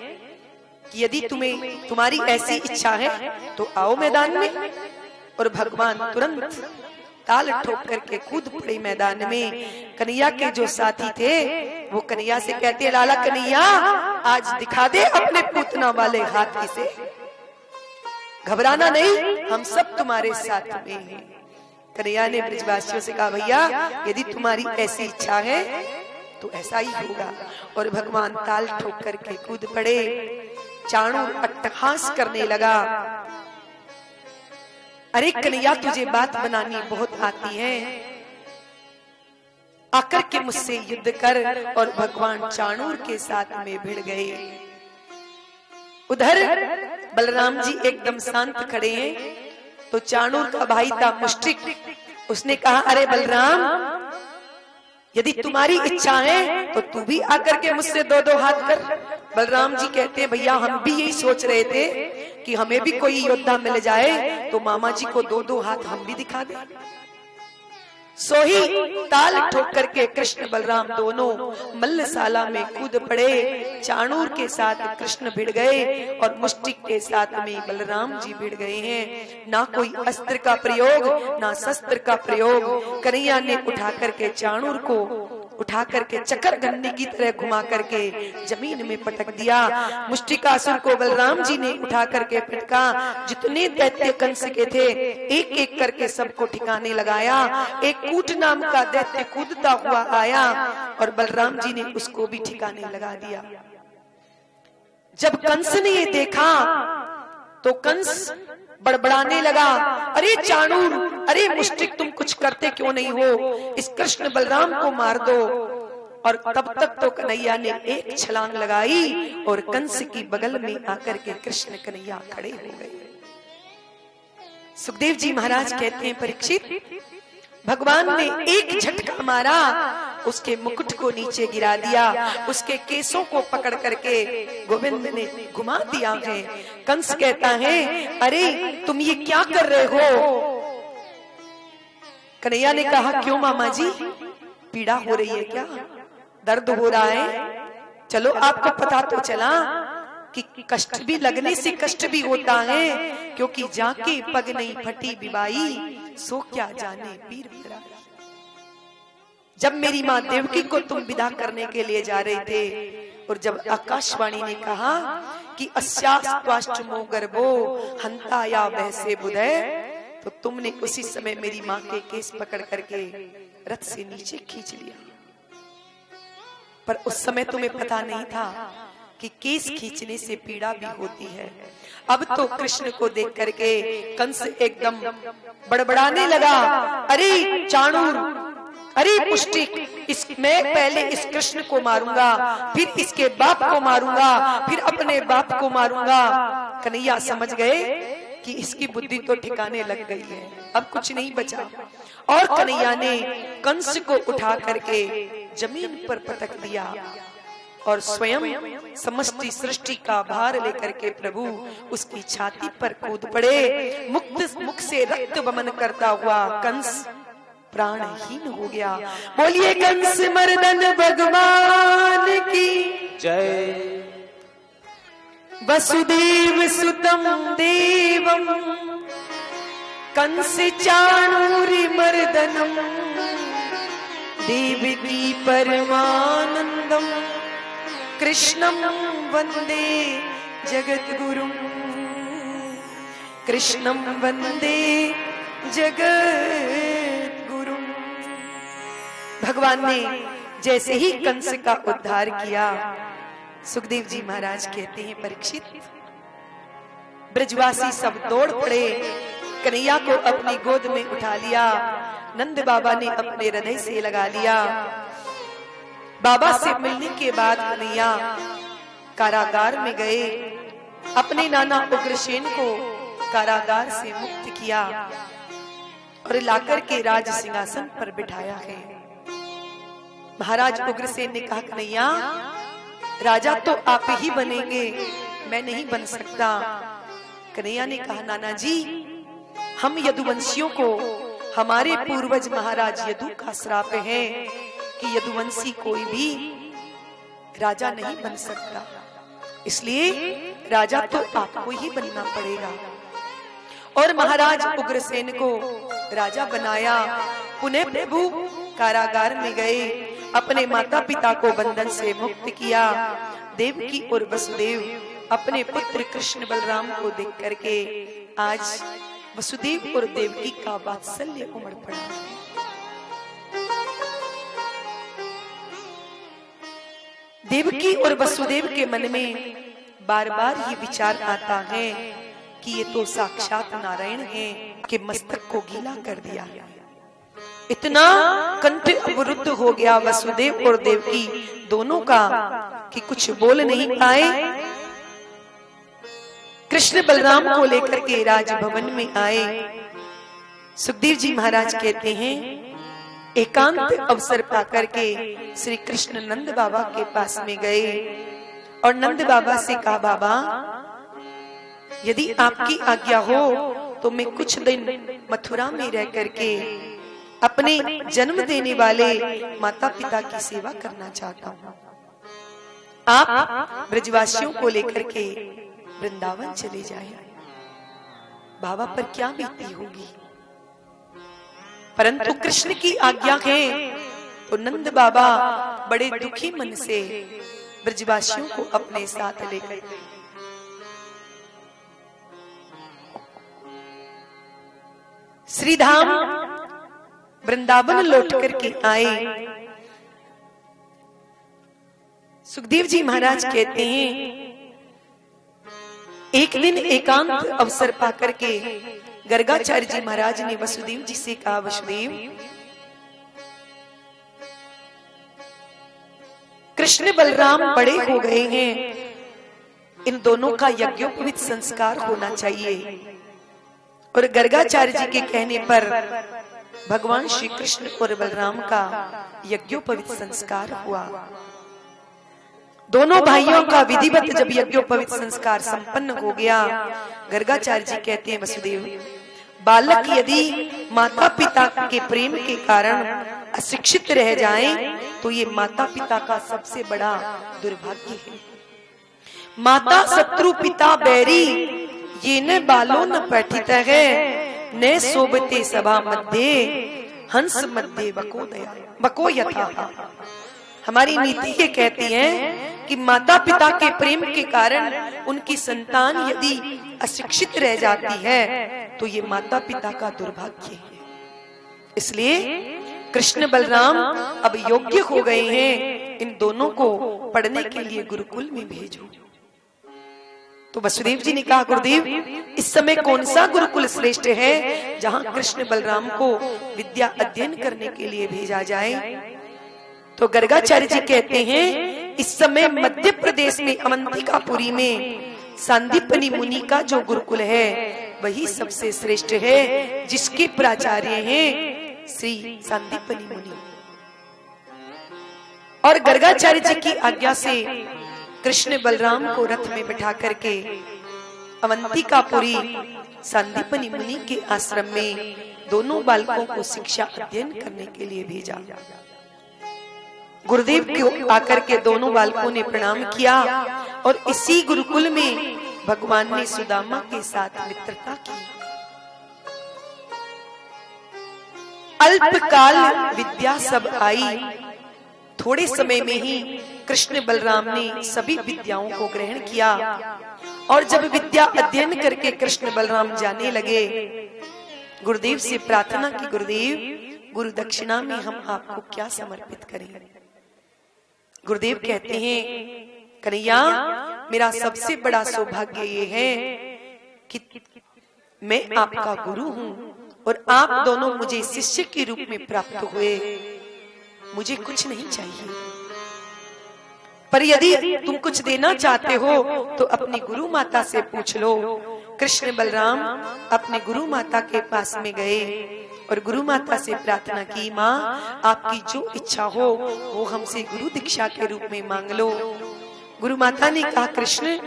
कि यदि तुम्हारी ऐसी इच्छा है तो आओ मैदान में। और भगवान तुरंत ताल ठोक करके कूद पड़े मैदान में। कन्हैया के जो साथी थे वो कन्हैया से कहते हैं, लाला कन्हैया, आज दिखा दे अपने पूतना वाले हाथी से, घबराना नहीं, हम सब तुम्हारे साथ में हैं। कन्हैया ने ब्रजवासियों से कहा, भैया यदि तुम्हारी ऐसी इच्छा है तो ऐसा ही होगा। और भगवान ताल ठोक करके कूद पड़े। चाणूर अट्टहास करने लगा, अरे कन्हैया, तुझे बात बनानी बहुत आती है, आकर के मुझसे युद्ध कर। और भगवान चाणूर के साथ में भिड़ गए। उधर बलराम जी एकदम शांत खड़े हैं, तो चाणूर का भाई था मुष्टिक, उसने कहा, अरे बलराम, यदि तुम्हारी इच्छा है तो तू भी आकर के मुझसे दो दो हाथ कर। बलराम जी कहते हैं भैया हम भी यही सोच रहे थे कि हमें भी कोई योद्धा मिल जाए तो मामा जी को दो दो हाथ हम भी दिखा दें। सो ही ताल ठोक करके कृष्ण बलराम दोनों मल्लशाला में कूद पड़े। चाणूर के साथ कृष्ण भिड़ गए और मुष्टिक के साथ में बलराम जी भिड़ गए हैं। ना कोई अस्त्र का प्रयोग ना शस्त्र का प्रयोग। कन्हैया ने उठा करके चाणूर को उठा करके चक्कर गन्ने की तरह घुमा करके जमीन में पटक दिया। मुष्टिकासुर को बलराम जी ने उठा करके पटका। जितने दैत्य कंस के थे एक एक करके सबको ठिकाने लगाया। एक कूट नाम का दैत्य कूदता हुआ आया और बलराम जी ने उसको भी ठिकाने लगा दिया। जब कंस ने ये देखा तो कंस बड़बड़ाने लगा, अरे चाणूर, अरे मुष्टिक, तुम कुछ करते क्यों नहीं हो? इस कृष्ण बलराम को मार दो। और तब तक तो कन्हैया ने एक छलांग लगाई और कंस की बगल में आकर के कृष्ण कन्हैया खड़े हो गए। सुखदेव जी महाराज कहते हैं परीक्षित, भगवान ने एक झटका मारा, उसके मुकुट को नीचे गिरा दिया, उसके केसों को पकड़ करके गोविंद ने घुमा दिया है। कंस कहता है अरे तुम ये क्या कर रहे हो? कन्हैया ने कहा क्यों मामा जी, पीड़ा हो रही है क्या? दर्द हो रहा है? चलो आपको पता तो चला कि कष्ट भी लगने से कष्ट भी होता है, क्योंकि जाके पग नहीं फटी बिबाई, सो क्या जाने पीर मेरा। जब मेरी माँ देवकी को तुम विदा करने के लिए जा रहे थे और जब आकाशवाणी ने कहा कि अस्यास्त्वाष्टमो गर्भो हंताया वैसे बुधे, तो तुमने उसी समय मेरी माँ के केस पकड़ करके रथ से नीचे खींच लिया। पर उस समय तुम्हें पता नहीं था कि केस खींचने से पीड़ा भी होती है। अब तो कृष्ण को देख करके कंस एकदम बड़बड़ाने लगा, अरे चाणूर, अरे मुष्टिक, मैं पहले इस कृष्ण को मारूंगा, फिर इसके बाप को मारूंगा, फिर अपने बाप को मारूंगा। कन्हैया समझ गए कि इसकी बुद्धि तो ठिकाने लग गई है, अब कुछ नहीं बचा। और कन्हैया ने कंस को उठा करके जमीन पर पटक दिया और स्वयं समष्टि सृष्टि का भार लेकर के प्रभु उसकी छाती पर कूद पड़े। मुख से रक्त वमन करता हुआ कंस प्राणहीन हो गया। बोलिए कंस मर्दन भगवान की जय। वसुदेव सुतम देवम कंस चाणूरी मर्दनम देवकी परमानंदम कृष्णं वंदे जगद्गुरुं, कृष्णं वंदे जगद्गुरुं। भगवान ने जैसे ही कंस का उद्धार किया, सुखदेव जी महाराज कहते हैं परीक्षित, ब्रजवासी सब दौड़ पड़े, कन्हैया को अपनी गोद में उठा लिया, नंद बाबा ने अपने हृदय से लगा लिया। बाबा से मिलने के बाद कन्हैया कारागार में गए, अपने नाना उग्रसेन को कारागार से मुक्त किया और लाकर के राज सिंहासन पर बिठाया है। महाराज उग्रसेन ने कहा कन्हैया राजा तो आप ही बनेंगे, मैं नहीं बन सकता। कन्हैया ने कहा नाना जी, हम यदुवंशियों को हमारे पूर्वज महाराज यदु का श्राप है कि यदुवंशी कोई भी राजा नहीं बन सकता, इसलिए राजा तो आपको ही बनना पड़ेगा। और महाराज उग्रसेन को राजा बनाया। पुनः प्रभु कारागार में गए, अपने माता पिता को बंधन से मुक्त किया। देवकी और वसुदेव अपने पुत्र कृष्ण बलराम को देख करके आज वसुदेव और देवकी का वात्सल्य उमड़ पड़ा। देवकी और वसुदेव के मन में बार बार ये विचार आता है कि ये तो साक्षात नारायण हैं कि मस्तक को गीला कर दिया। इतना कंठ अवरुद्ध हो गया वसुदेव और देवकी दोनों का कि कुछ बोल नहीं पाए। कृष्ण बलराम को लेकर के राजभवन में आए। सुखदेव जी महाराज कहते हैं एकांत अवसर पाकर के श्री कृष्ण नंद बाबा के पास में गए और नंद बाबा से कहा, बाबा यदि आपकी आज्ञा हो तो मैं कुछ दिन मथुरा में रह करके अपने जन्म देने वाले माता पिता की सेवा करना चाहता हूँ। आप ब्रजवासियों को लेकर के वृंदावन चले जाएं। बाबा पर क्या बीती होगी, परंतु कृष्ण की आज्ञा है तो नंद बाबा बड़े दुखी मन से ब्रजवासियों को अपने साथ लेकर श्रीधाम वृंदावन लौट करके आए। सुखदेव जी महाराज कहते हैं, एक दिन एकांत अवसर पाकर के गर्गाचार्य जी महाराज ने वसुदेव जी से कहा, वसुदेव कृष्ण बलराम बड़े हो गए हैं, इन दोनों का यज्ञोपवीत संस्कार होना चाहिए। और गर्गाचार्य जी के कहने पर भगवान श्री कृष्ण और बलराम का यज्ञोपवीत संस्कार हुआ। दोनों भाइयों का विधिवत जब यज्ञोपवीत संस्कार संपन्न हो गया, गर्गाचार्य जी कहते हैं, वसुदेव बालक यदि माता पिता के प्रेम के कारण अशिक्षित रह जाएं, तो ये माता पिता का सबसे बड़ा दुर्भाग्य है। माता शत्रु पिता बैरी, ये न बालो न पठित है, न सोबते सभा मध्य, हंस मध्य बको यथा। हमारी नीति ये कहती है कि माता पिता के प्रेम के कारण उनकी संतान यदि अशिक्षित रह जाती है तो ये माता पिता का दुर्भाग्य है। इसलिए कृष्ण बलराम अब योग्य हो गए हैं, इन दोनों को पढ़ने के लिए गुरुकुल में भेजो। तो वसुदेव जी ने कहा, गुरुदेव इस समय कौन सा गुरुकुल श्रेष्ठ है जहां कृष्ण बलराम को विद्या अध्ययन करने के लिए भेजा जाए? तो गर्गाचार्य जी कहते हैं, इस समय मध्य प्रदेश में अवंतिकापुरी में सांदीपनी मुनि का जो गुरुकुल है वही सबसे श्रेष्ठ है, जिसके प्राचार्य हैं श्री सांदीपनी मुनि। और गर्गाचार्य जी की आज्ञा से कृष्ण बलराम को रथ में बिठा करके अवंतिकापुरी सांदीपनी मुनि के आश्रम में दोनों बालकों को शिक्षा अध्ययन करने के लिए भेजा। गुरुदेव को आकर के दोनों बालकों ने प्रणाम किया और इसी गुरुकुल में भगवान ने सुदामा के साथ मित्रता की। अल्पकाल विद्या सब आई, थोड़े समय में ही कृष्ण बलराम ने सभी विद्याओं को ग्रहण किया। और जब विद्या अध्ययन करके कृष्ण बलराम जाने लगे, गुरुदेव से प्रार्थना की, गुरुदेव गुरु दक्षिणा में हम आपको क्या समर्पित करें? गुरुदेव कहते हैं, कन्हैया मेरा सबसे बड़ा सौभाग्य ये है कि मैं आपका गुरु हूँ और आप दोनों मुझे शिष्य के रूप में प्राप्त हुए। मुझे कुछ नहीं चाहिए, पर यदि तुम कुछ देना चाहते हो तो अपनी गुरु माता से पूछ लो। कृष्ण बलराम अपने गुरु माता के पास में गए और गुरु माता से प्रार्थना की, माँ आपकी जो इच्छा हो वो हमसे गुरु दीक्षा के रूप में मांग लो। गुरु माता ने कहा, कृष्ण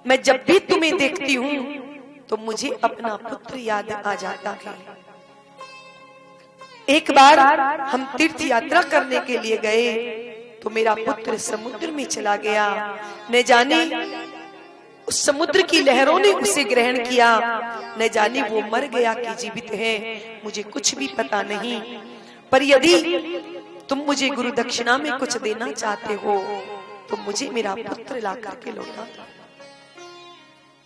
मैं जब भी तुम्हें देखती हूँ तो मुझे अपना पुत्र याद आ जाता है। एक बार हम तीर्थ यात्रा करने के लिए गए तो मेरा पुत्र समुद्र में चला गया। न जाने उस समुद्र की लहरों ने उसे ग्रहण किया, न जाने वो मर गया कि जीवित है, मुझे कुछ भी पता नहीं। पर यदि तुम मुझे गुरु दक्षिणा में कुछ देना चाहते हो तो मुझे मेरा पुत्र ला करके लौटा दो।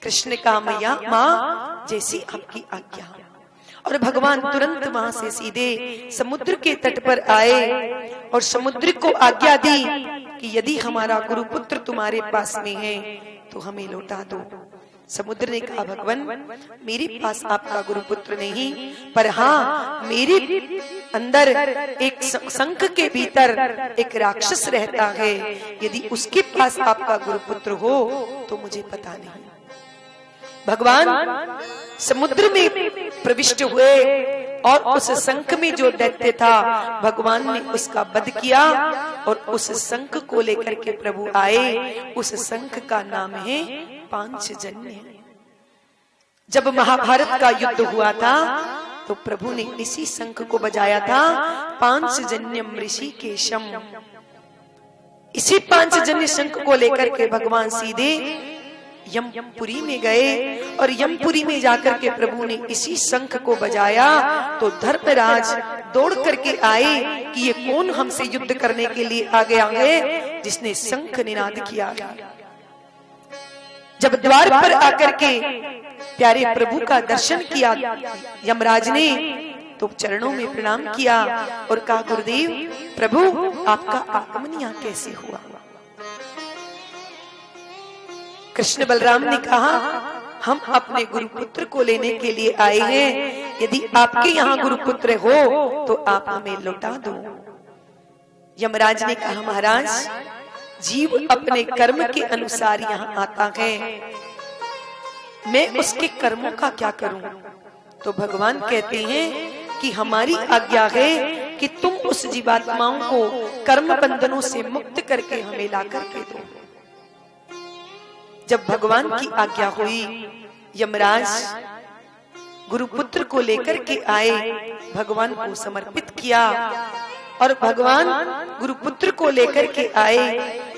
कृष्ण का मैया माँ जैसी आपकी आज्ञा। और भगवान तुरंत वहां से सीधे समुद्र के तट पर आए और समुद्र को आज्ञा दी कि यदि हमारा गुरु पुत्र तुम्हारे पास में है तो हमें लौटा दो। समुद्र ने कहा, भगवान मेरे पास आपका गुरु पुत्र नहीं, पर हाँ मेरे अंदर एक शंख के भीतर एक राक्षस रहता है, यदि उसके पास आपका गुरु पुत्र हो तो मुझे पता नहीं। भगवान समुद्र में प्रविष्ट हुए, और उस शंख में जो दैत्य था भगवान ने उसका वध किया और उस शंख को लेकर के प्रभु आए। उस शंख का नाम है पांचजन्य। जब महाभारत का युद्ध हुआ था तो प्रभु ने इसी शंख को बजाया था, पांचजन्यम ऋषिकेशम। इसी पांचजन्य शंख को लेकर के भगवान सीधे यमपुरी में गए और यमपुरी में जाकर के प्रभु ने इसी शंख को बजाया तो धर्मराज दौड़ करके आए कि ये कौन हमसे युद्ध करने के लिए आ गया है जिसने शंख निनाद किया। जब द्वार पर आकर के प्यारे प्रभु का दर्शन किया यमराज ने तो चरणों में प्रणाम किया और कहा, गुरुदेव प्रभु आपका आगमन यहाँ कैसे हुआ। कृष्ण बलराम ने कहा, हम अपने गुरुपुत्र को लेने के लिए आए हैं, यदि आपके यहाँ गुरुपुत्र हो तो आप हमें लौटा दो। यमराज ने कहा, महाराज जीव अपने कर्म के अनुसार यहाँ आता है, मैं उसके कर्मों का क्या करूं। तो भगवान कहते हैं कि हमारी आज्ञा है कि तुम उस जीवात्माओं को कर्म बंधनों से मुक्त करके हमें ला करके दो। जब भगवान की आज्ञा हुई यमराज गुरुपुत्र को लेकर के आए, भगवान को समर्पित किया और भगवान गुरुपुत्र को लेकर के आए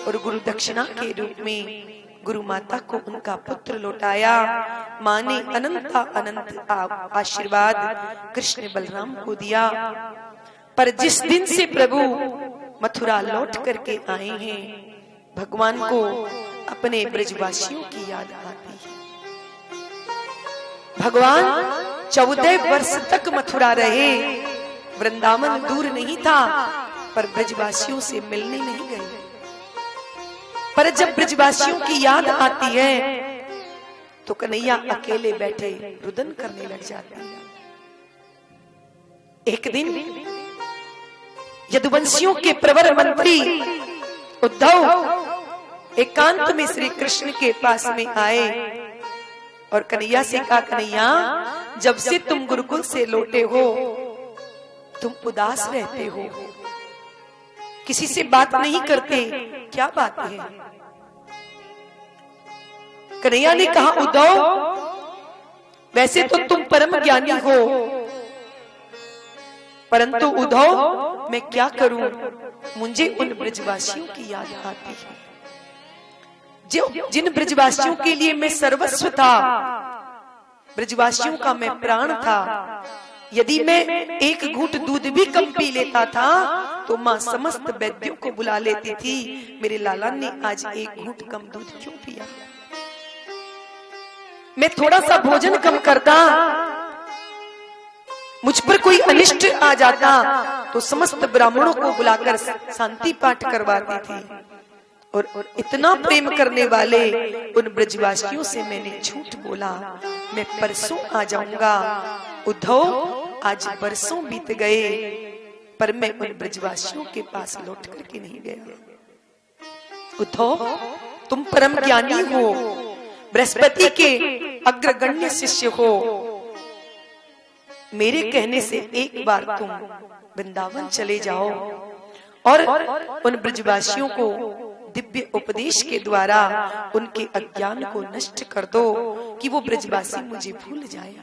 और गुरु दक्षिणा के रूप में गुरु माता को उनका पुत्र लौटाया। माँ ने अनंत अनंत आशीर्वाद कृष्ण बलराम को दिया। पर जिस दिन से प्रभु मथुरा लौट करके आए हैं भगवान को अपने ब्रजवासियों की याद आती है। भगवान 14 वर्ष तक मथुरा रहे, वृंदावन दूर नहीं था पर ब्रजवासियों से मिलने नहीं गए। पर जब ब्रजवासियों की याद आती है तो कन्हैया अकेले बैठे रुदन करने लग जाते हैं। एक दिन यदुवंशियों के प्रवर मंत्री उद्धव एकांत में श्री कृष्ण के पास में आए और कन्हैया से कहा, कन्हैया जब से तुम गुरुकुल से लौटे हो तुम उदास रहते हो, किसी से बात नहीं करते, क्या बात है। कन्हैया ने कहा, उद्धव वैसे तो तुम परम ज्ञानी हो परंतु उद्धव मैं क्या करूं, मुझे उन ब्रजवासियों की याद आती है जिन ब्रजवासियों के लिए मैं सर्वस्व था, ब्रजवासियों का मैं प्राण था। यदि मैं एक घूंट दूध भी कम पी लेता था तो माँ समस्त वैद्यों को बुला लेती थी, मेरे लाला ने आज एक घूंट कम दूध क्यों पिया। मैं थोड़ा सा भोजन कम करता, मुझ पर कोई अनिष्ट आ जाता तो समस्त ब्राह्मणों को बुलाकर शांति पाठ करवाती थी। और इतना प्रेम करने वाले उन ब्रजवासियों से मैंने झूठ बोला, मैं परसों आ जाऊंगा। उद्धव आज बरसों बीत गए पर मैं उन ब्रजवासियों के पास लौट करके नहीं गया। उद्धव तुम परम ज्ञानी हो, बृहस्पति के अग्रगण्य शिष्य हो, मेरे कहने से एक बार तुम वृंदावन चले जाओ और उन ब्रजवासियों को दिव्य उपदेश के द्वारा उनके अज्ञान को नष्ट कर दो कि वो ब्रजवासी मुझे भूल जाए।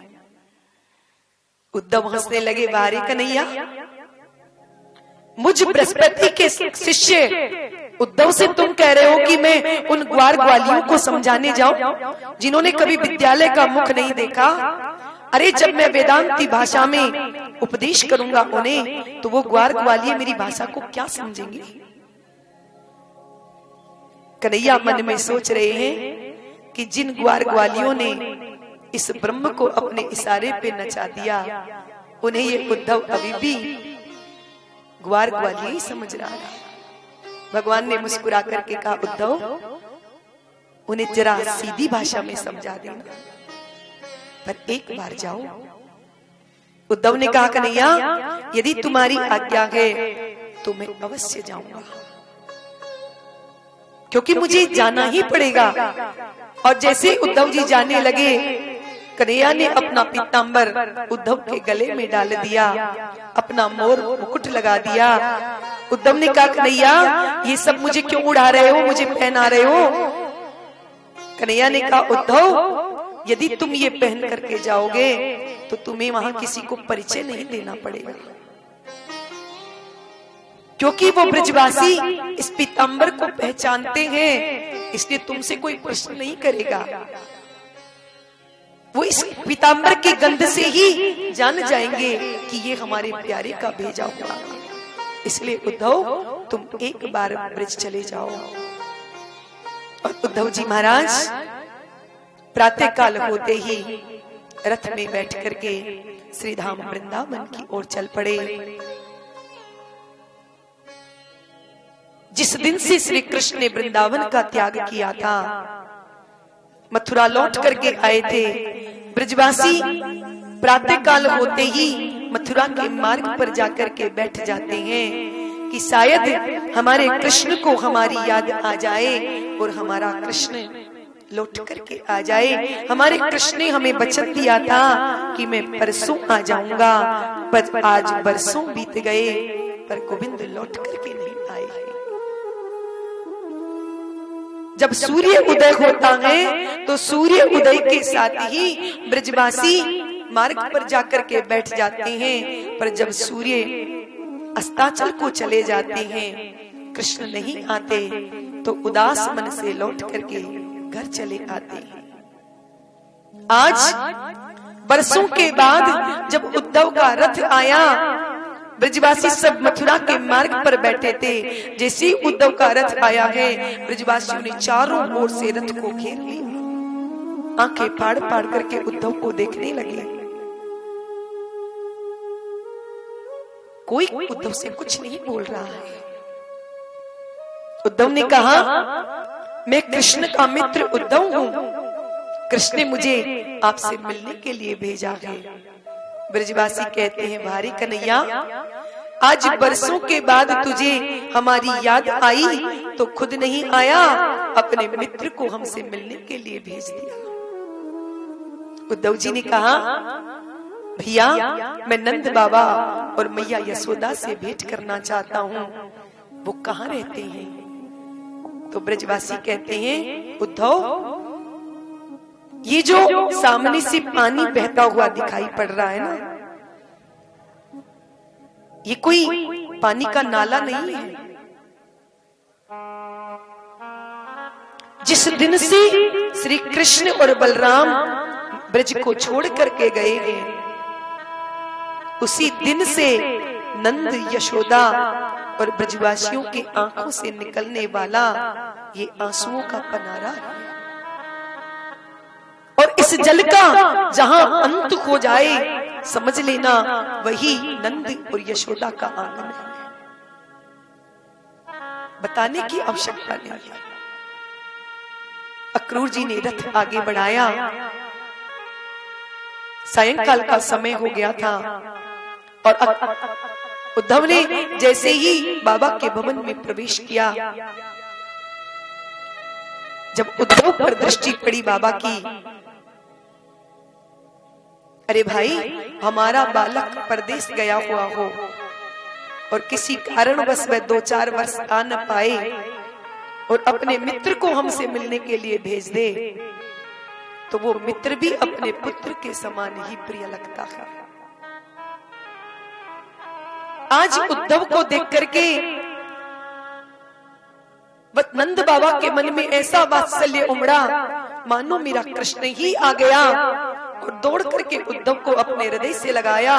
उद्धव हंसने लगे, बारे कन्हैया मुझ बृहस्पति के शिष्य उद्धव से तुम कह रहे हो कि मैं उन ग्वार ग्वालियों को समझाने जाऊं जिन्होंने कभी विद्यालय का मुख नहीं देखा। अरे जब मैं वेदांती भाषा में उपदेश करूंगा उन्हें तो वो ग्वार ग्वालिये मेरी भाषा को क्या समझेंगे। कन्हैया मन में सोच रहे हैं कि जिन ग्वार ग्वालियों ने इस ब्रह्म को अपने इशारे पे नचा दिया उन्हें ये उद्धव अभी भी ग्वार ग्वालिये ही समझ रहा है। भगवान ने मुस्कुरा करके कहा, उद्धव उन्हें जरा सीधी भाषा में समझा देना, पर एक बार जाओ। उद्धव ने कहा, कन्हैया यदि तुम्हारी आज्ञा है तो मैं अवश्य जाऊंगा, क्योंकि मुझे जाना ही पड़ेगा। और जैसे उद्धव जी जाने लगे कन्हैया ने अपना पीतांबर उद्धव के गले में डाल दिया, अपना मोर मुकुट लगा दिया। उद्धव ने कहा, कन्हैया ये सब मुझे क्यों उड़ा रहे हो, मुझे पहना रहे हो? कन्हैया ने कहा, उद्धव यदि तुम ये पहन करके जाओगे तो तुम्हें वहां किसी को परिचय नहीं देना पड़ेगा, क्योंकि वो ब्रजवासी इस पीतांबर को पहचानते हैं, इसलिए तुमसे कोई प्रश्न नहीं करेगा। वो इस पीतांबर की गंध से ही जान जाएंगे कि ये हमारे प्यारे का भेजा हुआ। इसलिए उद्धव तुम एक बार ब्रज चले जाओ। और उद्धव जी महाराज प्रातः काल होते ही रथ में बैठ करके श्री धाम वृंदावन की ओर चल पड़े। जिस दिन से श्री कृष्ण ने वृंदावन का त्याग किया था, मथुरा लौट करके आए थे, ब्रजवासी प्रातः काल होते ही मथुरा के मार्ग पर जाकर के बैठ जाते हैं कि शायद हमारे कृष्ण को हमारी याद आ जाए और हमारा कृष्ण लौट करके आ जाए। हमारे कृष्ण ने हमें वचन दिया था कि मैं परसों आ जाऊंगा, पर आज बरसों बीत गए पर गोविंद लौट करके नहीं आए। जब सूर्य उदय होता है तो सूर्य उदय के साथ ही ब्रजवासी मार्ग पर जाकर के बैठ जाते हैं, पर जब सूर्य अस्ताचल को चले जाते हैं, कृष्ण नहीं आते, तो उदास मन से लौट करके घर चले आते हैं। आज बरसों के बाद जब उद्धव का रथ आया, ब्रजवासी सब मथुरा के मार्ग पर बैठे थे। जैसे ही उद्धव का रथ आया है, ब्रजवासियों ने चारों ओर से रथ को घेर लिया, आंखें फाड़ फाड़ करके उद्धव को देखने लगे। कोई उद्धव से कुछ नहीं बोल रहा है। उद्धव ने कहा, मैं कृष्ण का मित्र उद्धव हूँ, कृष्ण ने मुझे आपसे मिलने के लिए भेजा है। ब्रजवासी कहते हैं, भारी कन्हैया आज बरसों के बाद तुझे हमारी याद आई तो खुद नहीं आया, अपने मित्र को हमसे मिलने के लिए भेज दिया। उद्धव जी ने कहा, भैया मैं नंद बाबा और मैया यशोदा से भेंट करना चाहता हूँ, वो कहाँ रहते हैं? तो ब्रजवासी कहते हैं, उद्धव ये जो सामने से पानी बहता हुआ दिखाई पड़ रहा है ना, ये कोई पानी का नाला नहीं है। जिस दिन से श्री कृष्ण और बलराम ब्रज को छोड़ करके गए हैं, उसी दिन से नंद यशोदा और ब्रजवासियों की आंखों से निकलने वाला ये आंसुओं का पनारा है। और इस जल का जहां अंत हो जाए, समझ लेना वही नंद और यशोदा का आंगन है। बताने की आवश्यकता नहीं है। अक्रूर जी ने रथ आगे बढ़ाया। सायंकाल का समय हो गया था और उद्धव ने जैसे ही बाबा के भवन में प्रवेश किया, जब उद्धव पर दृष्टि पड़ी बाबा की, अरे भाई हमारा बालक परदेश गया हुआ हो और किसी कारणवश वह 2-4 वर्ष आ न पाए और अपने मित्र को हमसे मिलने के लिए भेज दे, तो वो मित्र भी अपने पुत्र के समान ही प्रिय लगता है। आज उद्धव को देख करके नंद बाबा के मन में ऐसा वात्सल्य उमड़ा, मानो मेरा कृष्ण ही आ गया, और दौड़ करके उद्धव को अपने हृदय से लगाया।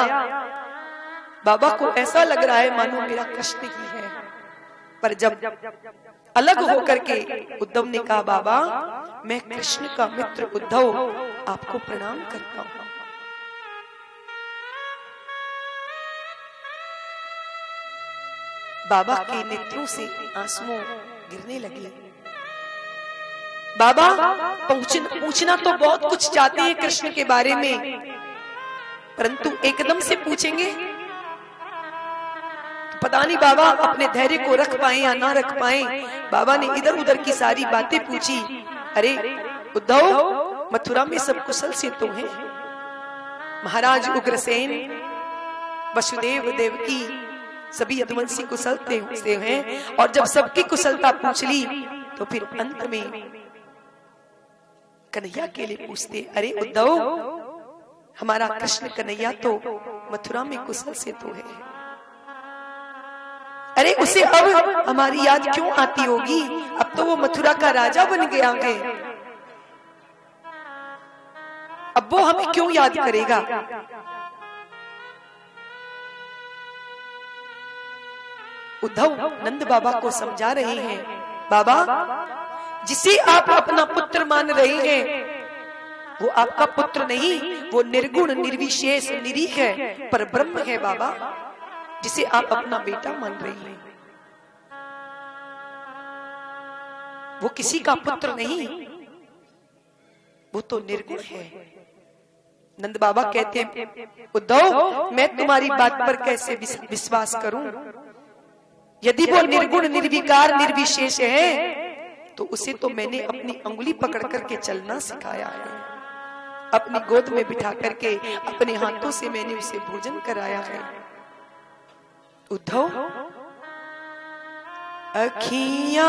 बाबा को ऐसा लग रहा है मानो मेरा कृष्ण ही है। पर जब अलग होकर के उद्धव ने कहा, बाबा मैं कृष्ण का मित्र उद्धव आपको प्रणाम करता हूं। बाबा के नेत्रों से आंसुओं गिरने लगे। बाबा पूछना तो बहुत कुछ चाहते हैं कृष्ण के बारे में, परंतु एकदम से पूछेंगे तो पता नहीं बाबा अपने धैर्य को रख पाए या ना रख पाए। बाबा ने इधर उधर की सारी बातें पूछी। अरे उद्धव मथुरा में सब कुशल से तो हैं। महाराज उग्रसेन, वसुदेव, देवकी सभी यदुवंशी कुशल से हैं। और जब सबकी कुशलता पूछ ली तो फिर अंत में कन्हैया के लिए पूछते, अरे उद्धव, हमारा कृष्ण कन्हैया तो मथुरा में कुशल से तो है, अरे उसे अब हमारी याद क्यों आती होगी? अब तो वो मथुरा का राजा बन गया है, अब वो हमें क्यों याद करेगा? उद्धव नंद बाबा को समझा रहे हैं, बाबा जिसे आप अपना पुत्र मान रहे हैं वो आपका पुत्र नहीं, वो निर्गुण निर्विशेष निरीह है, पर ब्रह्म है बाबा, जिसे आप अपना बेटा मान रही हैं। वो किसी का पुत्र नहीं, वो तो निर्गुण है। नंद बाबा कहते हैं, उद्धव मैं तुम्हारी बात पर कैसे विश्वास करूं? यदि वो निर्गुण निर्विकार निर्विशेष है तो उसे तो मैंने अपनी अंगुली पकड़ करके चलना सिखाया है, अपनी गोद में बिठा करके अपने हाथों से मैंने उसे भोजन कराया है। उद्धव अखियां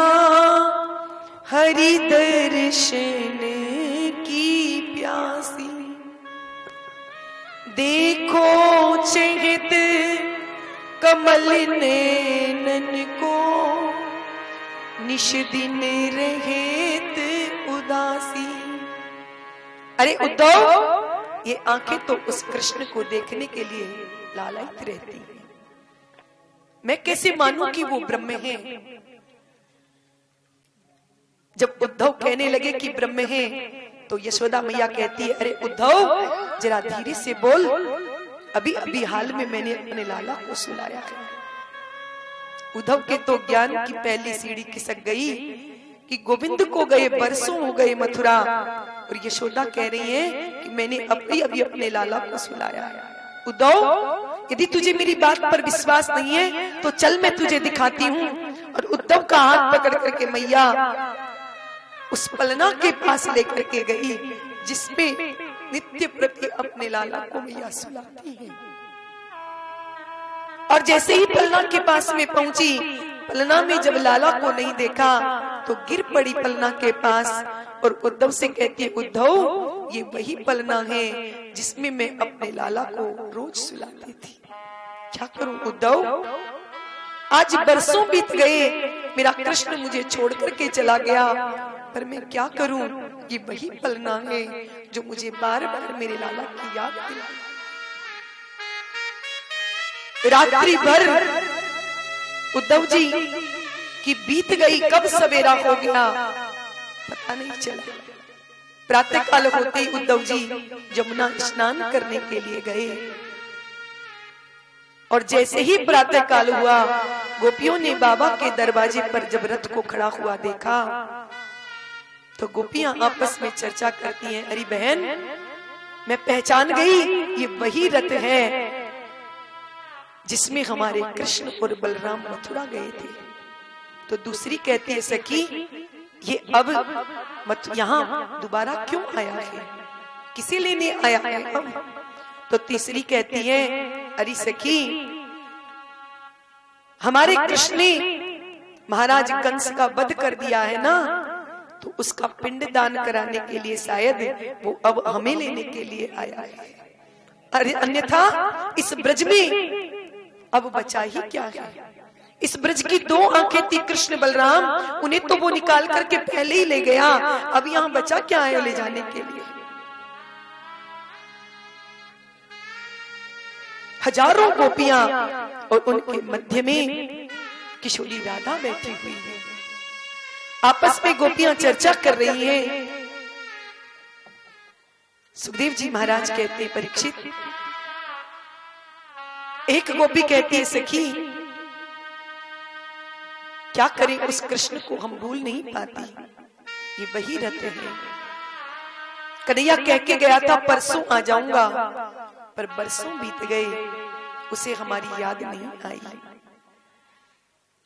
हरि दर्शन की प्यासी, देखो चहत कमल नैनन को, निश दिन रहेत उदासी। अरे उद्धव, ये आंखें तो उस कृष्ण को देखने के लिए लालायित रहती हैं, मैं कैसे मानूं कि वो ब्रह्म है? जब उद्धव कहने लगे कि ब्रह्म है तो यशोदा मैया कहती है, अरे उद्धव जरा धीरे से बोल, अभी अभी हाल में मैंने अपने लाला को सुलाया है। उद्धव के तो ज्ञान की पहली सीढ़ी खिसक गई कि गोविंद को गए बरसों हो गए मथुरा, और यशोदा कह रही है कि मैंने अभी अभी अपने लाला को सुलाया है। उद्धव यदि तुझे मेरी बात पर विश्वास नहीं है तो चल मैं तुझे दिखाती हूँ। और उद्धव का हाथ पकड़ करके मैया उस पलना के पास लेकर के गई जिसपे नित्य प्रति अपने लाला को मैया सुलाती है। और जैसे ही पलना के पास में पहुंची, पलना में जब लाला को नहीं देखा तो गिर पड़ी पलना के पास और उद्धव से कहती है, उद्धव ये वही पलना है जिसमें मैं अपने लाला को रोज सुलाती थी। क्या करूं उद्धव, आज बरसों बीत गए, मेरा कृष्ण मुझे छोड़ करके चला गया, पर मैं क्या करूं? ये वही पलना है जो मुझे बार बार मेरे लाला की याद दिलाए। रात्रि भर उद्धव जी की बीत गई, कब सवेरा हो गया पता नहीं चला। प्रातः काल होते ही उद्धव जी यमुना स्नान करने के लिए गए, और जैसे ही प्रातः काल हुआ, गोपियों ने बाबा के दरवाजे पर जब रथ को खड़ा हुआ देखा तो गोपियां आपस में चर्चा करती हैं, अरे बहन मैं पहचान गई, ये वही रथ है जिसमें हमारे कृष्ण और बलराम मथुरा गए थे। तो दूसरी कहती है, सखी ये अब यहाँ दोबारा क्यों आया है, किसे लेने आया है अब? तो तीसरी कहती है, अरे सखी हमारे कृष्ण ने महाराज कंस का वध कर दिया है ना, तो उसका पिंड दान कराने के लिए शायद वो अब हमें लेने के लिए आया है। अरे अन्यथा इस ब्रज में अब बचा ही क्या है? इस ब्रज की दो आंखें थी कृष्ण बलराम, उन्हें तो वो निकाल करके पहले ही ले गया, अब यहाँ बचा क्या है ले जाने के लिए? हजारों गोपियां और उनके मध्य में किशोरी राधा बैठी हुई है। आपस में गोपियां चर्चा कर रही हैं। सुखदेव जी महाराज कहते, परीक्षित, एक गोपी कहती है, सखी क्या करें, उस कृष्ण को हम भूल नहीं पाती, ये वही रथ है। कन्हैया कह के गया था परसों आ जाऊंगा, पर बरसों बीत गए, उसे हमारी याद नहीं आई।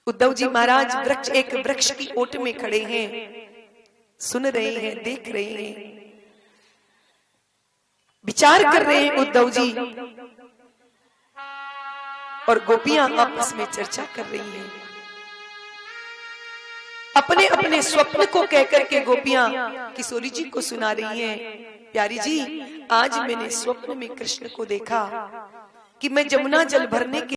उद्धव जी महाराज एक वृक्ष की ओट में खड़े हैं, सुन रहे हैं, देख रहे हैं। विचार कर रहे हैं उद्धव जी और गोपियां आपस में चर्चा कर रही हैं। अपने अपने स्वप्न को कहकर के गोपियां किशोरी जी को सुना रही हैं। प्यारी जी, आज मैंने स्वप्न में कृष्ण को देखा कि मैं जमुना जल भरने के